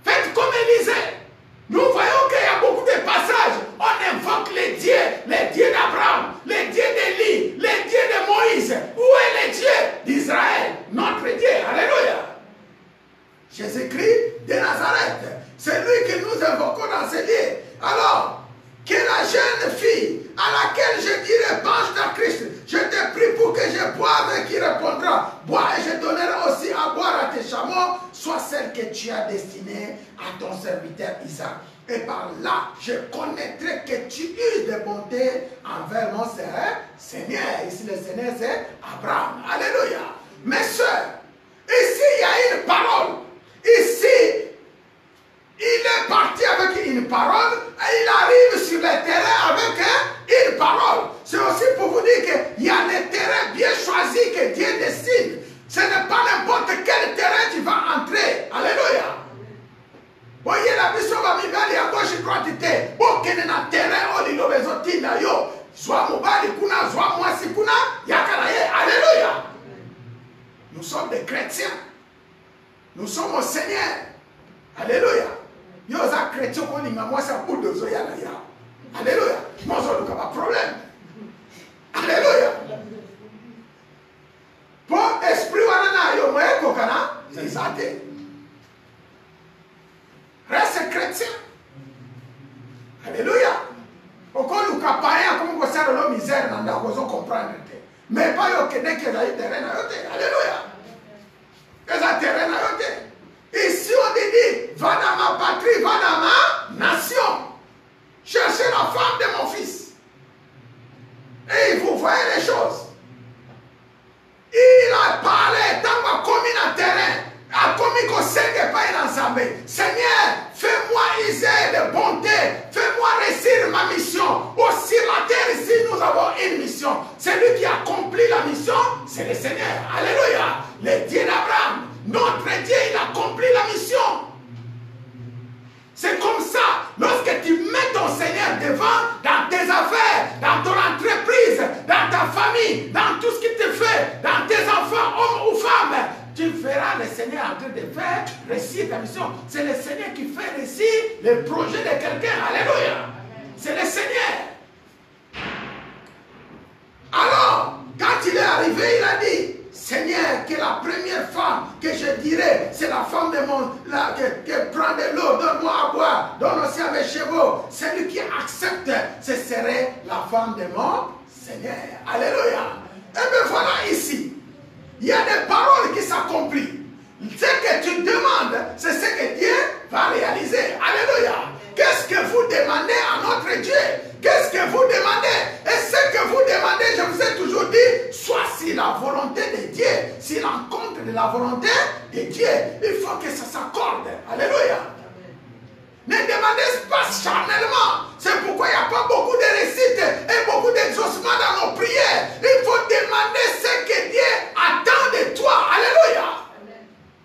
Faites comme Élisée. Nous voyons qu'il y a beaucoup de passages. On invoque les dieux d'Abraham, les dieux d'Élie, les dieux de Moïse. Où est le Dieu d'Israël? que tu as destiné à ton serviteur Isaac. Et par là, je connaîtrai que tu uses de bonté envers mon Seigneur. Ici, le Seigneur, c'est Abraham. Alléluia. Mes soeurs, ici, il y a une parole. Ici, il est parti avec une parole et il arrive sur le terrain avec une parole. C'est aussi pour vous dire qu'il y a des terrains bien choisis que Dieu décide. Ce n'est pas n'importe quel terrain qui va entrer. Alléluia. Voyez la mission va m'y à gauche et droite. Aucun terrain où il y a des gens. Soit mobali kuna, soit mwasi kuna, yakaraye. Alléluia. Nous sommes des chrétiens. Nous sommes au Seigneur. Alléluia. Yo za chrétien ko ni ngamo sa budo zo ya na ya. Alléluia. Moi zo pas problème. Alléluia. Pour esprit wana na yo mo eko kana, c'est reste chrétien. Alléluia. Pourquoi nous capaillons comme vous savez la misère dans la raison comprendre. Mais pas yo que dès que la terrain na yote. Alléluia. Que ça terrain na yote. Ici on dit, va dans ma patrie, va dans ma nation. Cherchez la femme de mon fils. Et vous voyez les choses. Il a parlé, tant qu'on a commis dans le terrain, a commis qu'on sait pas l'ensemble. Seigneur, fais-moi user de bonté, fais-moi réussir ma mission. Aussi la terre ici, nous avons une mission. Celui qui accomplit la mission, c'est le Seigneur. Alléluia. Le Dieu d'Abraham. Notre Dieu, il accomplit la mission. C'est comme ça, lorsque tu mets ton Seigneur devant, dans tes affaires, dans ton entreprise, dans ta famille, dans tout ce qui te fait, dans tes enfants, hommes ou femmes, tu verras le Seigneur en train de faire réussir ta mission. C'est le Seigneur qui fait réussir le projet de quelqu'un. Alléluia. C'est le Seigneur. Alors, quand il est arrivé, il a dit, Seigneur, que la première femme que je dirais, c'est la femme de mon, qui prend de l'eau, donne-moi à boire, donne aussi à mes chevaux. Celui qui accepte, ce serait la femme de mon Seigneur. Alléluia. Et bien voilà ici, il y a des paroles qui s'accomplissent. Ce que tu demandes, c'est ce que Dieu va réaliser. Alléluia. Qu'est-ce que vous demandez à notre Dieu? Qu'est-ce que vous demandez? Et ce que vous demandez, je vous ai toujours dit, soit si la volonté de Dieu, si l'encontre de la volonté de Dieu, il faut que ça s'accorde. Alléluia. Ne demandez pas charnellement. C'est pourquoi il n'y a pas beaucoup de réussite et beaucoup d'exaucement dans nos prières. Il faut demander ce que Dieu attend de toi. Alléluia.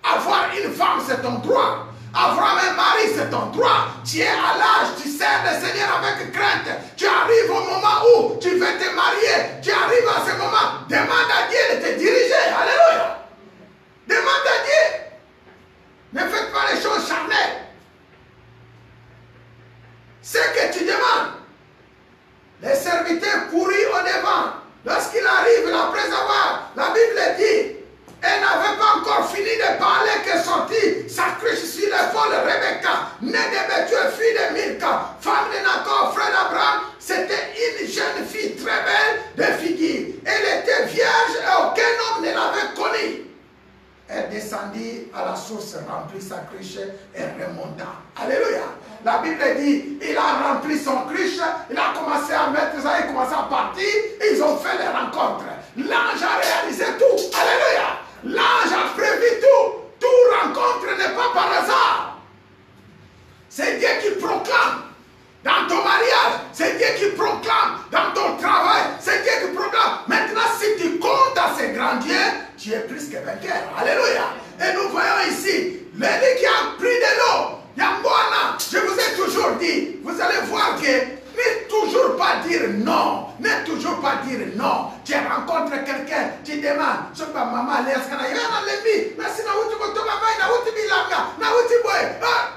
Avoir une femme, c'est ton droit. Avoir un mari, c'est ton droit. Tu es à l'âge, tu sers le Seigneur avec crainte. Tu arrives au moment où tu veux te marier. Tu arrives à ce moment. Demande à Dieu de te diriger. Alléluia. Demande à Dieu. Ne faites pas les choses charnelles. Ce que tu demandes. Les serviteurs coururent au devant. Lorsqu'il arrive, après avoir, la Bible dit, elle n'avait pas encore fini de parler que sortit sa cruche sur l'épaule Rebecca, née de Bethuel, fille de Milka, femme de Nacor, frère d'Abraham. C'était une jeune fille très belle de figure. Elle était vierge et aucun homme ne l'avait connue. Elle descendit à la source, remplit sa cruche et remonta. Alléluia. La Bible dit, il a rempli son cruche, il a commencé à mettre ça, il a commencé à partir, et ils ont fait les rencontres. L'ange a réalisé tout. Alléluia. L'ange a prévu tout. Toute rencontre n'est pas par hasard. C'est Dieu qui proclame. Dans ton mariage, c'est Dieu qui proclame. Dans ton travail, c'est Dieu qui proclame. Maintenant, si tu comptes à ces grands dieux, tu es plus que vainqueur. Alléluia. Et nous voyons ici, l'Élie qui a pris de l'eau. Yambouana, je vous ai toujours dit, vous allez voir que ne toujours pas dire non. Ne toujours pas dire non. Tu rencontres quelqu'un, tu demandes, je pas maman, mais si na wuti boto mama, na wuti bilanga, na wuti boy,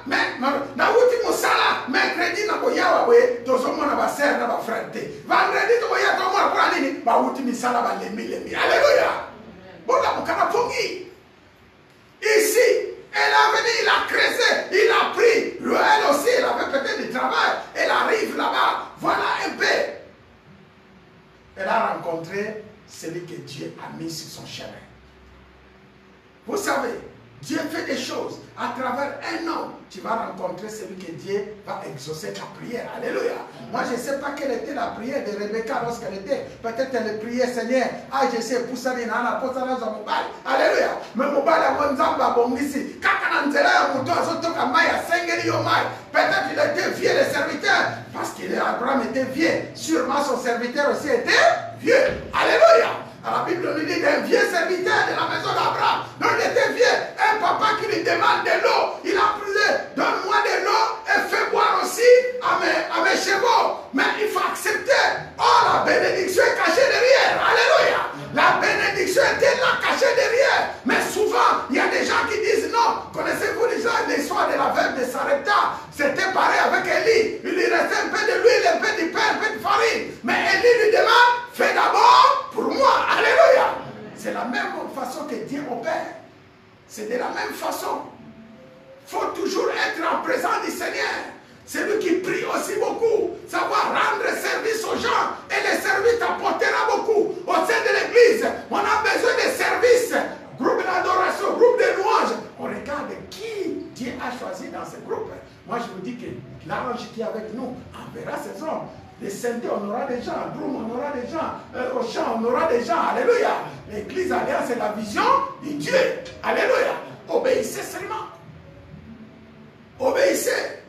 mais na wuti musala, mercredi na boyawa we, tozomo na ba sœur na ba frère. Vendredi to boya to mo pour nini, ba wuti misala ba lemi. Alléluia. Bona mukana pongi. Ici, elle a venu, il a creusé, il a pris. Elle aussi, elle avait peut-être du travail. Elle arrive là-bas. Voilà un peu. Elle a rencontré celui que Dieu a mis sur son chemin. Vous savez, Dieu fait des choses. À travers un homme, tu vas rencontrer celui que Dieu va exaucer ta prière. Alléluia. Moi, je ne sais pas quelle était la prière de Rebecca lorsqu'elle était. Peut-être elle priait, Seigneur, ah, je sais, pour ça, il y a un apôtre dans mon mobile. Alléluia. Mais mon mobile, il y a un zamba, bon, ici. Quand on a un mouton, peut-être il était vieux, le serviteur. Parce qu'Abraham était vieux. Sûrement, son serviteur aussi était vieux. Alléluia. La Bible nous dit d'un vieux serviteur de la maison d'Abraham. Donc il était vieux. Un papa qui lui demande de l'eau. Il a prié, donne-moi de l'eau et fais boire aussi à mes chevaux. Mais il faut accepter. Oh, la bénédiction est cachée derrière. Alléluia. La bénédiction était là cachée derrière. Mais souvent, il y a des gens qui disent non. Connaissez-vous l'histoire de la veuve de Sarepta? C'était pareil avec Élie. Il lui restait un peu de l'huile, un peu de pain, un peu de farine. Mais Élie lui demande, fais d'abord pour moi. Alléluia. C'est la même façon que Dieu opère. C'est de la même façon. Il faut toujours être en présence du Seigneur. C'est lui qui prie aussi beaucoup. Savoir rendre service aux gens. Et le service t'apportera beaucoup. Au sein de l'église, on a besoin de services. Groupe d'adoration, groupe de louanges. On regarde qui Dieu a choisi dans ce groupe. Moi, je vous dis que l'ange qui est avec nous enverra ses hommes. Les synthés, on aura des gens. Broum, on aura des gens. Au chant, on aura des gens. Alléluia. L'église alliance, c'est la vision de Dieu. Alléluia. Obéissez seulement. Obéissez.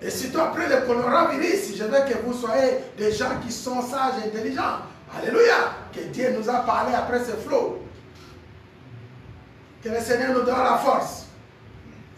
Et surtout après le coronavirus, je veux que vous soyez des gens qui sont sages et intelligents. Alléluia. Que Dieu nous a parlé après ce flot. Que le Seigneur nous donne la force.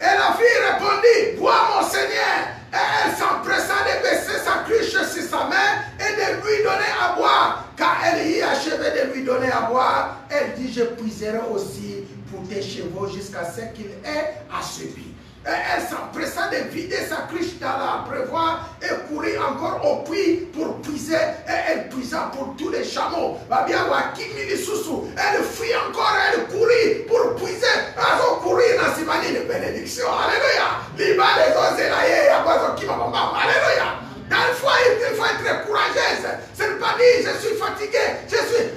Et la fille répondit, vois mon Seigneur. Et elle s'empressa de baisser sa cruche sur sa main et de lui donner à boire. Car elle y achevait de lui donner à boire, elle dit, je puiserai aussi pour tes chevaux jusqu'à ce qu'il ait assoupli. Et elle s'empressa de vider sa cruche dans l'abreuvoir et courir encore au puits pour puiser. Et elle puisa pour tous les chameaux. Elle fuit encore, elle courit pour puiser. Elle va courir dans cette manière de bénédiction. Alléluia. Alléluia. Dans le foyer, il faut être courageuse. Ce n'est pas dire je suis fatigué,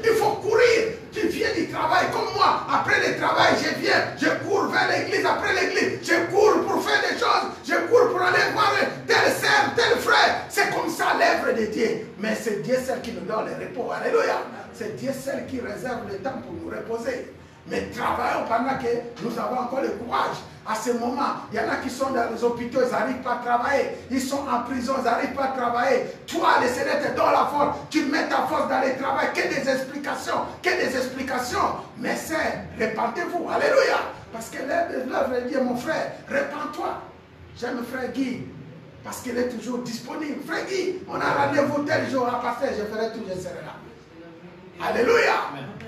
il faut courir. Tu viens du travail comme moi. Après le travail, je viens, je cours vers l'église. Après l'église, je cours pour faire des choses. Je cours pour aller voir tel sœur, tel frère. C'est comme ça l'œuvre de Dieu. Mais c'est Dieu seul qui nous donne le repos. Alléluia. C'est Dieu seul qui réserve le temps pour nous reposer. Mais travaillons pendant que nous avons encore le courage. À ce moment, il y en a qui sont dans les hôpitaux, ils n'arrivent pas à travailler. Ils sont en prison, ils n'arrivent pas à travailler. Toi, le Seigneur te donne la force. Tu mets ta force dans le travail. Que des explications, que des explications. Mais c'est, répentez-vous. Alléluia. Parce que l'œuvre dit, mon frère, répands-toi. J'aime frère Guy. Parce qu'il est toujours disponible. Frère Guy, on a rendez-vous tel jour à passer. Je ferai tout, je serai là. Alléluia.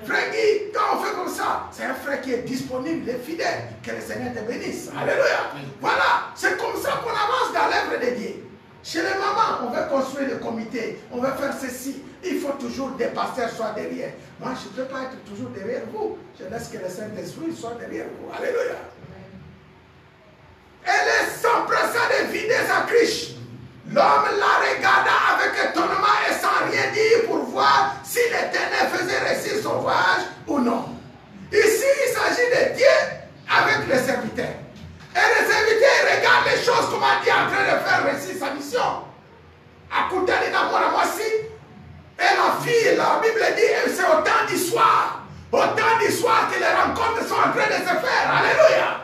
Frère Guy, quand on fait comme ça, c'est un frère qui est disponible, il est fidèle. Que le Seigneur te bénisse. Alléluia. Voilà, c'est comme ça qu'on avance dans l'œuvre de Dieu. Chez les mamans, on veut construire le comité, on veut faire ceci. Il faut toujours des pasteurs soient derrière. Moi, je ne peux pas être toujours derrière vous. Je laisse que le Saint-Esprit soit derrière vous. Alléluia. Elle s'empressa de vider sa cruche. L'homme la regarda avec étonnement et sans rien dire pour voir si l'Éternel faisait réussir son voyage ou non. Ici, il s'agit de Dieu avec les serviteurs. Et les serviteurs regardent les choses comme Dieu est en train de faire réussir sa mission. À côté de moi aussi. Et la fille, la Bible dit, c'est au temps du soir. Au temps du soir que les rencontres sont en train de se faire. Alléluia.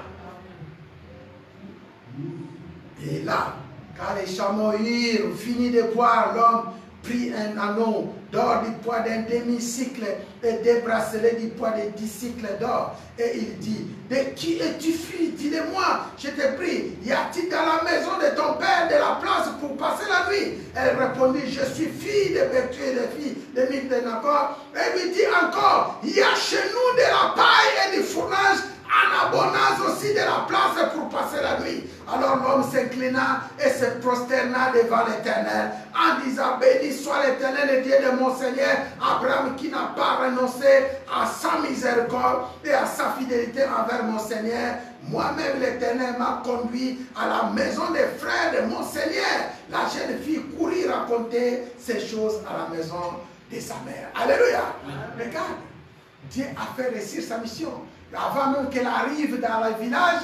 Et là, quand les chameaux eurent fini de boire, l'homme prit un anneau d'or du poids d'un demi-cycle et des bracelets du poids de 10 cycles d'or. Et il dit, de qui es-tu fille? Dis-le-moi, je te prie. Y a-t-il dans la maison de ton père de la place pour passer la nuit? Elle répondit, je suis fille de Bethuel et de fille de Mille de Nacor. Et lui dit encore, il y a chez nous de la paille et du fournage, en abondance aussi de la place pour passer la nuit. Alors l'homme s'inclina et se prosterna devant l'Éternel en disant, béni soit l'Éternel, le Dieu de mon Seigneur Abraham, qui n'a pas renoncé à sa miséricorde et à sa fidélité envers mon Seigneur. Moi-même, l'Éternel m'a conduit à la maison des frères de mon Seigneur. La jeune fille courut raconter ces choses à la maison de sa mère. Alléluia. Regarde, Dieu a fait réussir sa mission. Avant même qu'elle arrive dans le village,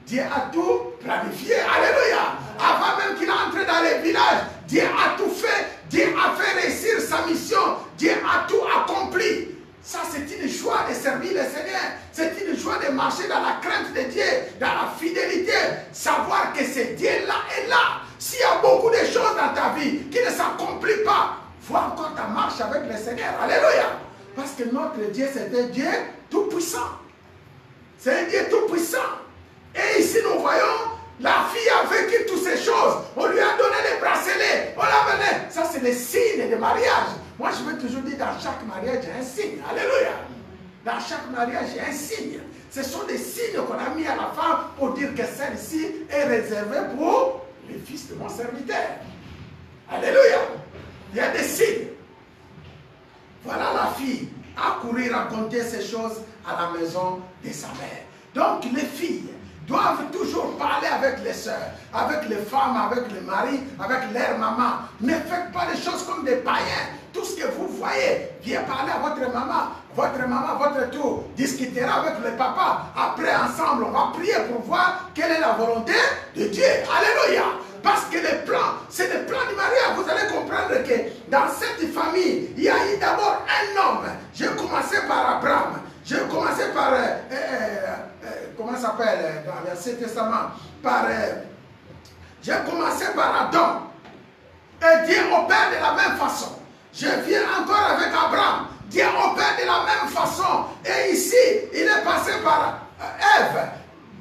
Dieu a tout planifié. Alléluia. Avant même qu'il entre dans le village, Dieu a tout fait. Dieu a fait réussir sa mission. Dieu a tout accompli. Ça, c'est une joie de servir le Seigneur. C'est une joie de marcher dans la crainte de Dieu, dans la fidélité. Savoir que ce Dieu-là est là. S'il y a beaucoup de choses dans ta vie qui ne s'accomplissent pas, vois encore ta marche avec le Seigneur. Alléluia. Parce que notre Dieu, c'est un Dieu tout-puissant. C'est un Dieu tout-puissant. Et ici, nous voyons, la fille a vécu toutes ces choses. On lui a donné les bracelets. On l'a mené. Ça, c'est les signes de mariage. Moi, je veux toujours dire, dans chaque mariage, il y a un signe. Alléluia. Dans chaque mariage, il y a un signe. Ce sont des signes qu'on a mis à la femme pour dire que celle-ci est réservée pour les fils de mon serviteur. Alléluia. Il y a des signes. Voilà la fille a couru raconter ces choses à la maison de sa mère. Donc les filles doivent toujours parler avec les sœurs, avec les femmes, avec les maris, avec leur maman. Ne faites pas les choses comme des païens. Tout ce que vous voyez, viens parler à votre maman, votre tour, discutera avec le papa. Après, ensemble, on va prier pour voir quelle est la volonté de Dieu. Alléluia. Parce que les plans, c'est le plan du mariage. Vous allez comprendre que dans cette famille, il y a eu d'abord un homme. J'ai commencé par Abraham. J'ai commencé par, comment ça s'appelle dans l'Ancien Testament, j'ai commencé par Adam. Et Dieu opère de la même façon. Je viens encore avec Abraham. Dieu opère de la même façon. Et ici, il est passé par Ève.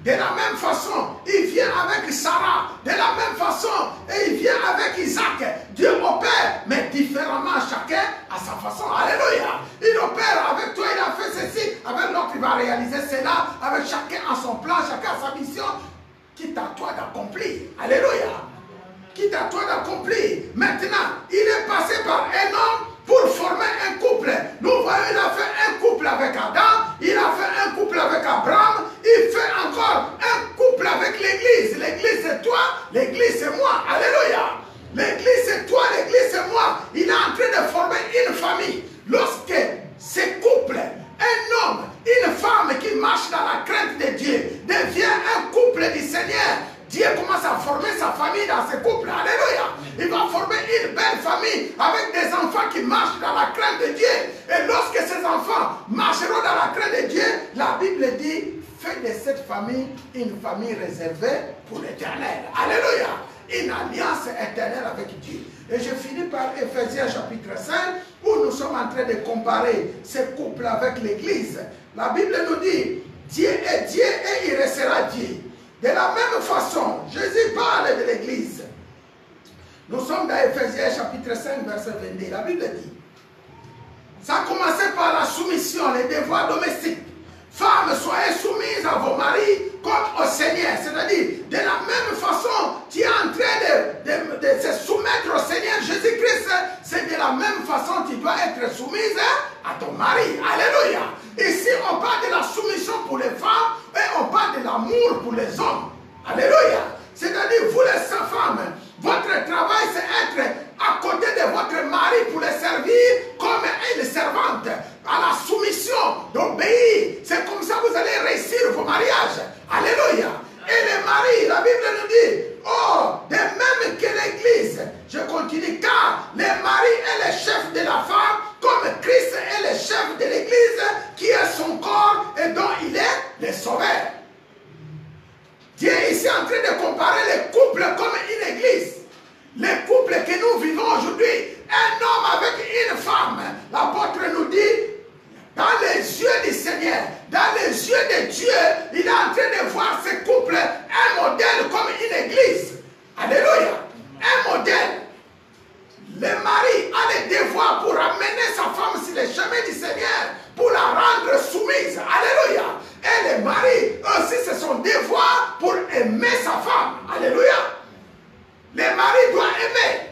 De la même façon, il vient avec Sarah. De la même façon, et il vient avec Isaac. Dieu opère, mais différemment, chacun à sa façon. Alléluia. Il opère avec toi, il a fait ceci. Avec l'autre, il va réaliser cela. Avec chacun à son plan, chacun à sa mission. Quitte à toi d'accomplir. Alléluia. Quitte à toi d'accomplir. Maintenant, il est passé par un homme pour former un couple. Nous voyons, il a fait un couple avec Adam, il a fait un couple avec Abraham, il fait encore un couple avec l'Église. L'Église c'est toi, l'Église c'est moi. Alléluia. L'Église c'est toi, l'Église c'est moi. Il est en train de former une famille. Lorsque ces couples, un homme, une femme qui marche dans la crainte de Dieu, devient un couple du Seigneur, Dieu commence à former sa famille dans ce couple. Alléluia. Il va former une belle famille avec des enfants qui marchent dans la crainte de Dieu. Et lorsque ces enfants marcheront dans la crainte de Dieu, la Bible dit, fais de cette famille une famille réservée pour l'éternel. Alléluia. Une alliance éternelle avec Dieu. Et je finis par Ephésiens chapitre 5, où nous sommes en train de comparer ce couple avec l'Église. La Bible nous dit, Dieu est Dieu et il restera Dieu. De la même façon, Jésus parle de l'Église. Nous sommes dans Ephésiens chapitre 5, verset 22. La Bible dit, ça a commencé par la soumission, les devoirs domestiques. Femmes, soyez soumises à vos maris comme au Seigneur. C'est-à-dire, de la même façon, tu es en train de se soumettre au Seigneur Jésus-Christ. C'est de la même façon que tu dois être soumise à ton mari. Alléluia. Ici, on parle de la soumission pour les femmes et on parle de l'amour pour les hommes. Alléluia. C'est-à-dire, vous les femmes, votre travail, c'est être à côté de votre mari pour le servir comme une servante, à la soumission, d'obéir. C'est comme ça que vous allez réussir vos mariages. Alléluia. Et les maris, la Bible nous dit, oh, de même que l'Église, je continue, car le mari est le chef de la femme, comme Christ est le chef de l'Église, qui est son corps et dont il est le sauveur. Dieu est ici en train de comparer les couples comme une église. Les couples que nous vivons aujourd'hui, un homme avec une femme, l'apôtre nous dit, dans les yeux du Seigneur, dans les yeux de Dieu, il est en train de voir ce couple, un modèle comme une église. Alléluia. Un modèle. Le mari a le devoir pour amener sa femme sur le chemin du Seigneur, pour la rendre soumise. Alléluia. Et le mari aussi, c'est son devoir pour aimer sa femme. Alléluia. Le mari doit aimer.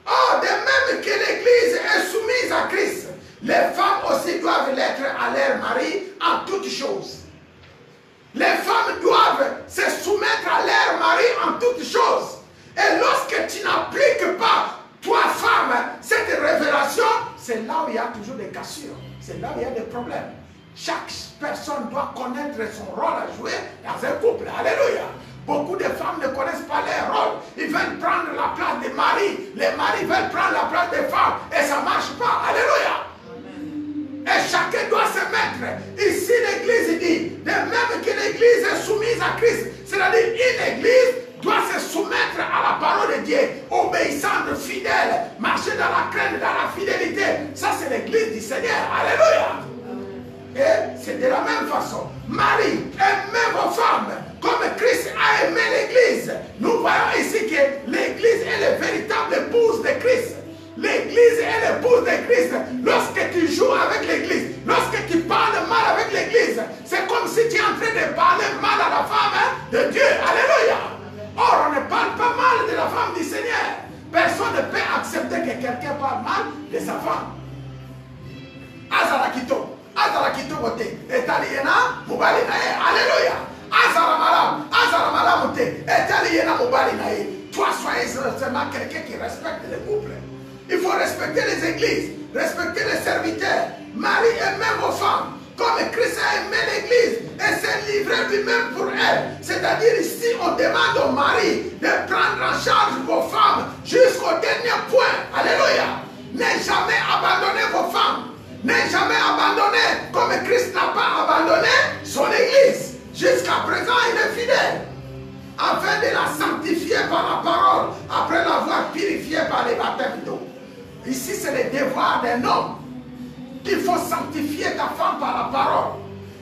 Oh, de même que l'Église est soumise à Christ, les femmes aussi doivent l'être à leur mari en toutes choses. Les femmes doivent se soumettre à leur mari en toutes choses. Et lorsque tu n'appliques pas, toi femme, cette révélation, c'est là où il y a toujours des cassures. C'est là où il y a des problèmes. Chaque personne doit connaître son rôle à jouer dans un couple. Alléluia. Beaucoup de femmes ne connaissent pas leur rôle. Ils veulent prendre la place des maris. Les maris veulent prendre la place des femmes. Et ça ne marche pas. Alléluia. Et chacun doit se mettre. Ici, l'Église dit, de même que l'Église est soumise à Christ, c'est-à-dire une Église doit se soumettre à la parole de Dieu, obéissante, fidèle, marcher dans la crainte, dans la fidélité. Ça, c'est l'Église du Seigneur. Alléluia. Et c'est de la même façon. Marie, aimez vos femmes comme Christ a aimé l'Église. Nous voyons ici que l'Église est la véritable épouse de Christ. L'église est l'épouse de Christ. Lorsque tu joues avec l'église, lorsque tu parles mal avec l'église, c'est comme si tu es en train de parler mal à la femme de Dieu. Alléluia. Or, on ne parle pas mal de la femme du Seigneur. Personne ne peut accepter que quelqu'un parle mal de sa femme. Azarakito. Azarakito bote. Etaliena mubali nae. Alléluia. Azaramalam bote. Etaliena mubali nae. Toi, sois seulement quelqu'un qui respecte le couple. Il faut respecter les églises, respecter les serviteurs. Marie aime vos femmes, comme Christ a aimé l'église et s'est livré lui-même pour elle. C'est-à-dire ici, on demande au mari de prendre en charge vos femmes jusqu'au dernier point. Alléluia. Ne jamais abandonner vos femmes. Ne jamais abandonner, comme Christ n'a pas abandonné son église. Jusqu'à présent, il est fidèle. Afin de la sanctifier par la parole, après l'avoir purifiée par les baptêmes d'eau. Ici, c'est le devoir d'un homme. Il faut sanctifier ta femme par la parole.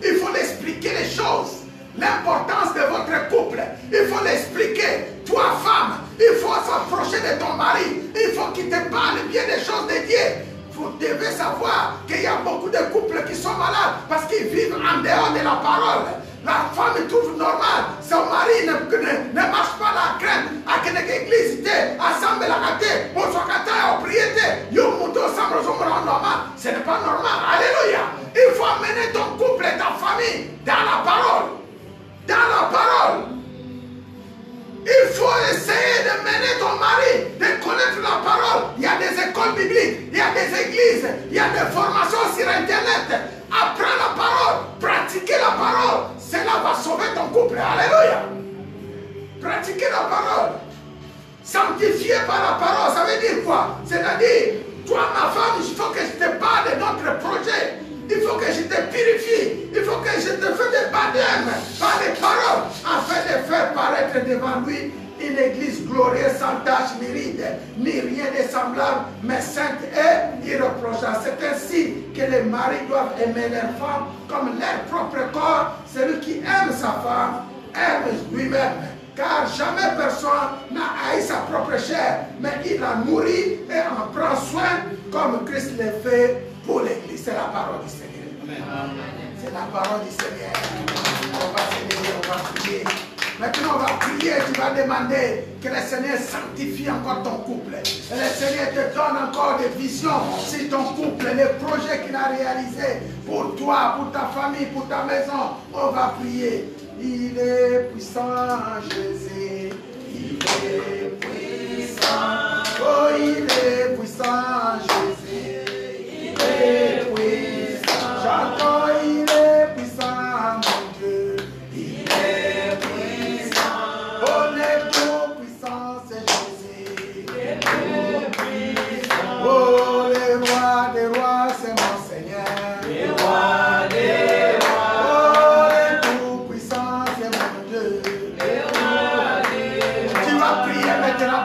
Il faut l'expliquer les choses. L'importance de votre couple. Il faut l'expliquer. Toi, femme, il faut s'approcher de ton mari. Il faut qu'il te parle bien des choses de Dieu. Vous devez savoir qu'il y a beaucoup de couples qui sont malades parce qu'ils vivent en dehors de la parole. La femme trouve normal, son mari ne marche pas la crainte. À quelle église assemble la gâté, pour son gâté au priété, normal. Ce n'est pas normal. Alléluia. Il faut amener ton couple et ta famille dans la parole. Dans la parole. Il faut essayer de mener ton mari, de connaître la parole. Il y a des écoles bibliques, il y a des églises, il y a des formations sur Internet. Apprends la parole, pratiquer la parole. Cela va sauver ton couple. Alléluia. Pratiquer la parole. Sanctifier par la parole, ça veut dire quoi? C'est-à-dire, toi ma femme, il faut que je te parle de notre projet. Il faut que je te purifie. Il faut que je te fasse des baptêmes par les paroles, afin de faire paraître devant lui une église glorieuse, sans tache, ni ride, ni rien de semblable, mais sainte et irréprochable. C'est ainsi que les maris doivent aimer leurs femmes comme leur propre corps. Celui qui aime sa femme aime lui-même. Car jamais personne n'a haï sa propre chair, mais il la nourrit et en prend soin comme Christ l'a fait pour l'église. C'est la parole du Seigneur. C'est la parole du Seigneur. On va se lever, on va prier. Maintenant, on va prier, tu vas demander que le Seigneur sanctifie encore ton couple. Et le Seigneur te donne encore des visions sur ton couple, les projets qu'il a réalisés pour toi, pour ta famille, pour ta maison. On va prier. Il est puissant, Jésus. Il est puissant. Oh, il est puissant, Jésus. Il est puissant. J'entends, il est puissant, mon Dieu. Il est puissant. Oh, le tout puissant, c'est Jésus. Il est puissant. Oh, le roi des rois, c'est mon Seigneur. Le roi des rois.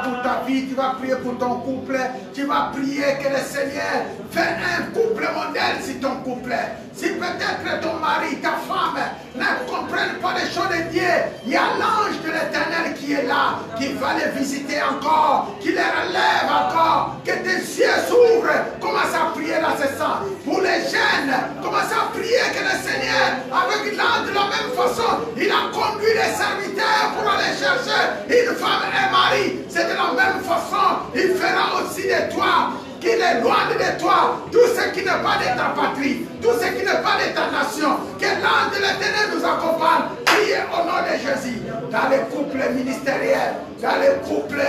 Pour ta vie, tu vas prier pour ton couple, tu vas prier que le Seigneur fait un couple modèle sur ton couple. Si peut-être ton mari, ta femme ne comprennent pas les choses de Dieu, il y a l'ange de l'Éternel qui est là, qui va les visiter encore, qui les relève encore, que tes yeux s'ouvrent. Commence à prier dans ce sens. Pour les jeunes, commence à prier que le Seigneur, avec l'ange de la même façon, il a conduit les serviteurs pour aller chercher une femme et un mari. C'est de la même façon, il fera aussi de toi, qu'il éloigne de toi tout ce qui n'est pas de ta patrie, tout ce qui n'est pas de ta nation. Que l'ange de l'Éternel nous accompagne. Priez au nom de Jésus, dans les couples ministériels, dans les couples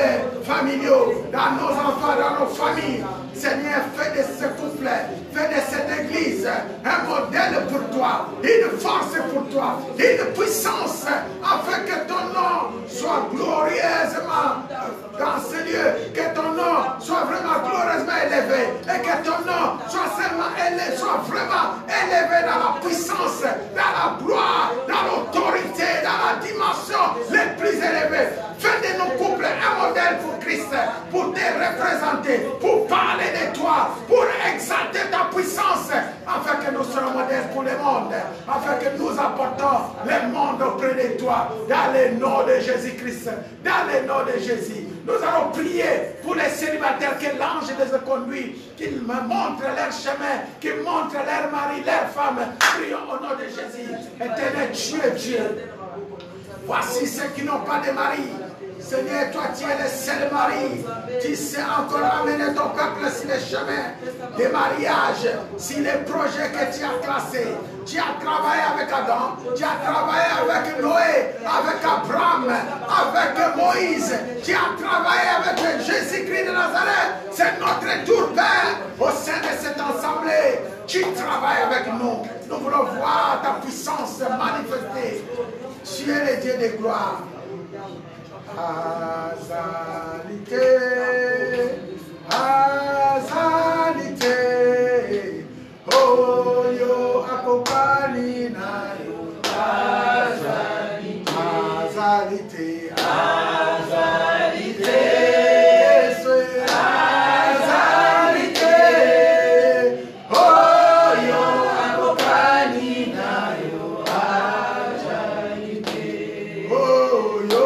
familiaux, dans nos enfants, dans nos familles. Seigneur, fais de ce couple, fais de cette église un modèle pour toi, une force pour toi, une puissance, afin que ton nom soit glorieusement dans ce lieu, que ton nom soit vraiment glorieusement élevé, et que ton nom soit vraiment élevé dans la puissance, dans la gloire, dans l'autorité, dans la dimension les plus élevées. Fais de nos couples un modèle pour Christ, pour te représenter, pour parler de toi, pour exalter ta puissance, afin que nous soyons modèles pour le monde, afin que nous apportons le monde auprès de toi, dans le nom de Jésus-Christ, dans le nom de Jésus. Nous allons prier pour les célibataires, que l'ange les conduit, qu'ils me montrent leur chemin, qu'ils montrent leur mari, leur femme. Prions au nom de Jésus. Éternel Dieu. Voici ceux qui n'ont pas de mari. Seigneur, toi tu es le seul mari. Tu sais encore amener ton peuple sur les chemins des mariages, sur les projets que tu as classés. Tu as travaillé avec Adam, tu as travaillé avec Noé, avec Abraham, avec Moïse. Tu as travaillé avec Jésus-Christ de Nazareth. C'est notre tour, Père, au sein de cette assemblée. Tu travailles avec nous. Nous voulons voir ta puissance manifestée. Tu es le Dieu de gloire. Azalité, Azalité, oh yo akopani na yo. Azalité, Azalité, Azalité, Azalité, oh yo akopani na yo. Azalité, oh yo.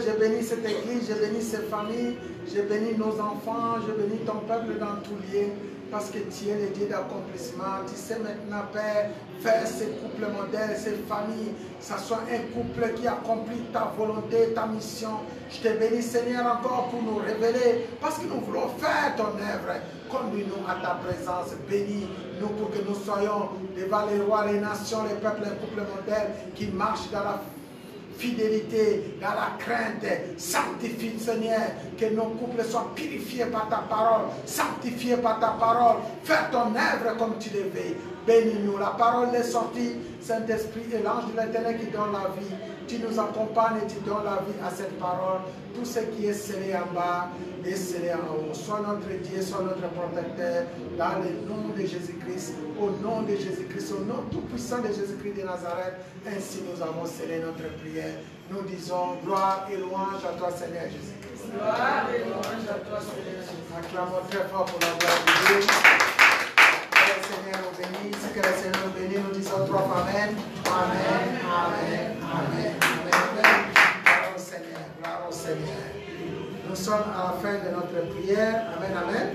Je bénis cette église, je bénis ces familles, je bénis nos enfants, je bénis ton peuple dans tout lieu, parce que tu es le Dieu d'accomplissement. Tu sais maintenant, Père, faire ces couples modèles, ces familles, ça soit un couple qui accomplit ta volonté, ta mission. Je te bénis, Seigneur, encore pour nous révéler, parce que nous voulons faire ton œuvre. Conduis-nous à ta présence, bénis-nous pour que nous soyons devant les rois, les nations, les peuples, un couple modèle qui marche dans la fidélité, dans la crainte. Sanctifie, Seigneur, que nos couples soient purifiés par ta parole, sanctifiés par ta parole. Fais ton œuvre comme tu le veux. Bénis-nous. La parole est sortie, Saint-Esprit et l'ange de l'Éternel qui donne la vie. Tu nous accompagnes et tu donnes la vie à cette parole. Tout ce qui est scellé en bas est scellé en haut. Sois notre Dieu, sois notre protecteur. Dans le nom de Jésus-Christ, au nom de Jésus-Christ, au nom tout puissant de Jésus-Christ de Nazareth, ainsi nous avons scellé notre prière. Nous disons gloire et louange à toi, Seigneur Jésus-Christ. Gloire et louange à toi, Seigneur Jésus-Christ. Acclamons très fort pour la gloire de Dieu. Que le Seigneur nous bénisse, que le Seigneur nous bénisse. Nous disons trois fois Amen. Amen, Amen, Amen, Amen. Gloire au Seigneur, gloire au Seigneur. Nous sommes à la fin de notre prière. Amen, Amen.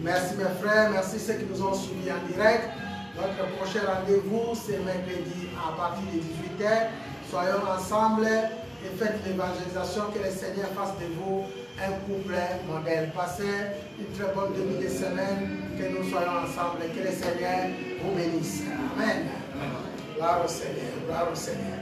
Merci mes frères, merci ceux qui nous ont suivis en direct. Notre prochain rendez-vous, c'est mercredi à partir de 18h. Soyons ensemble et faites l'évangélisation. Que le Seigneur fasse de vous un couple modèle. Passez une très bonne demi de semaine. Que nous soyons ensemble et que le Seigneur vous bénisse. Amen. Gloire au Seigneur, gloire au Seigneur.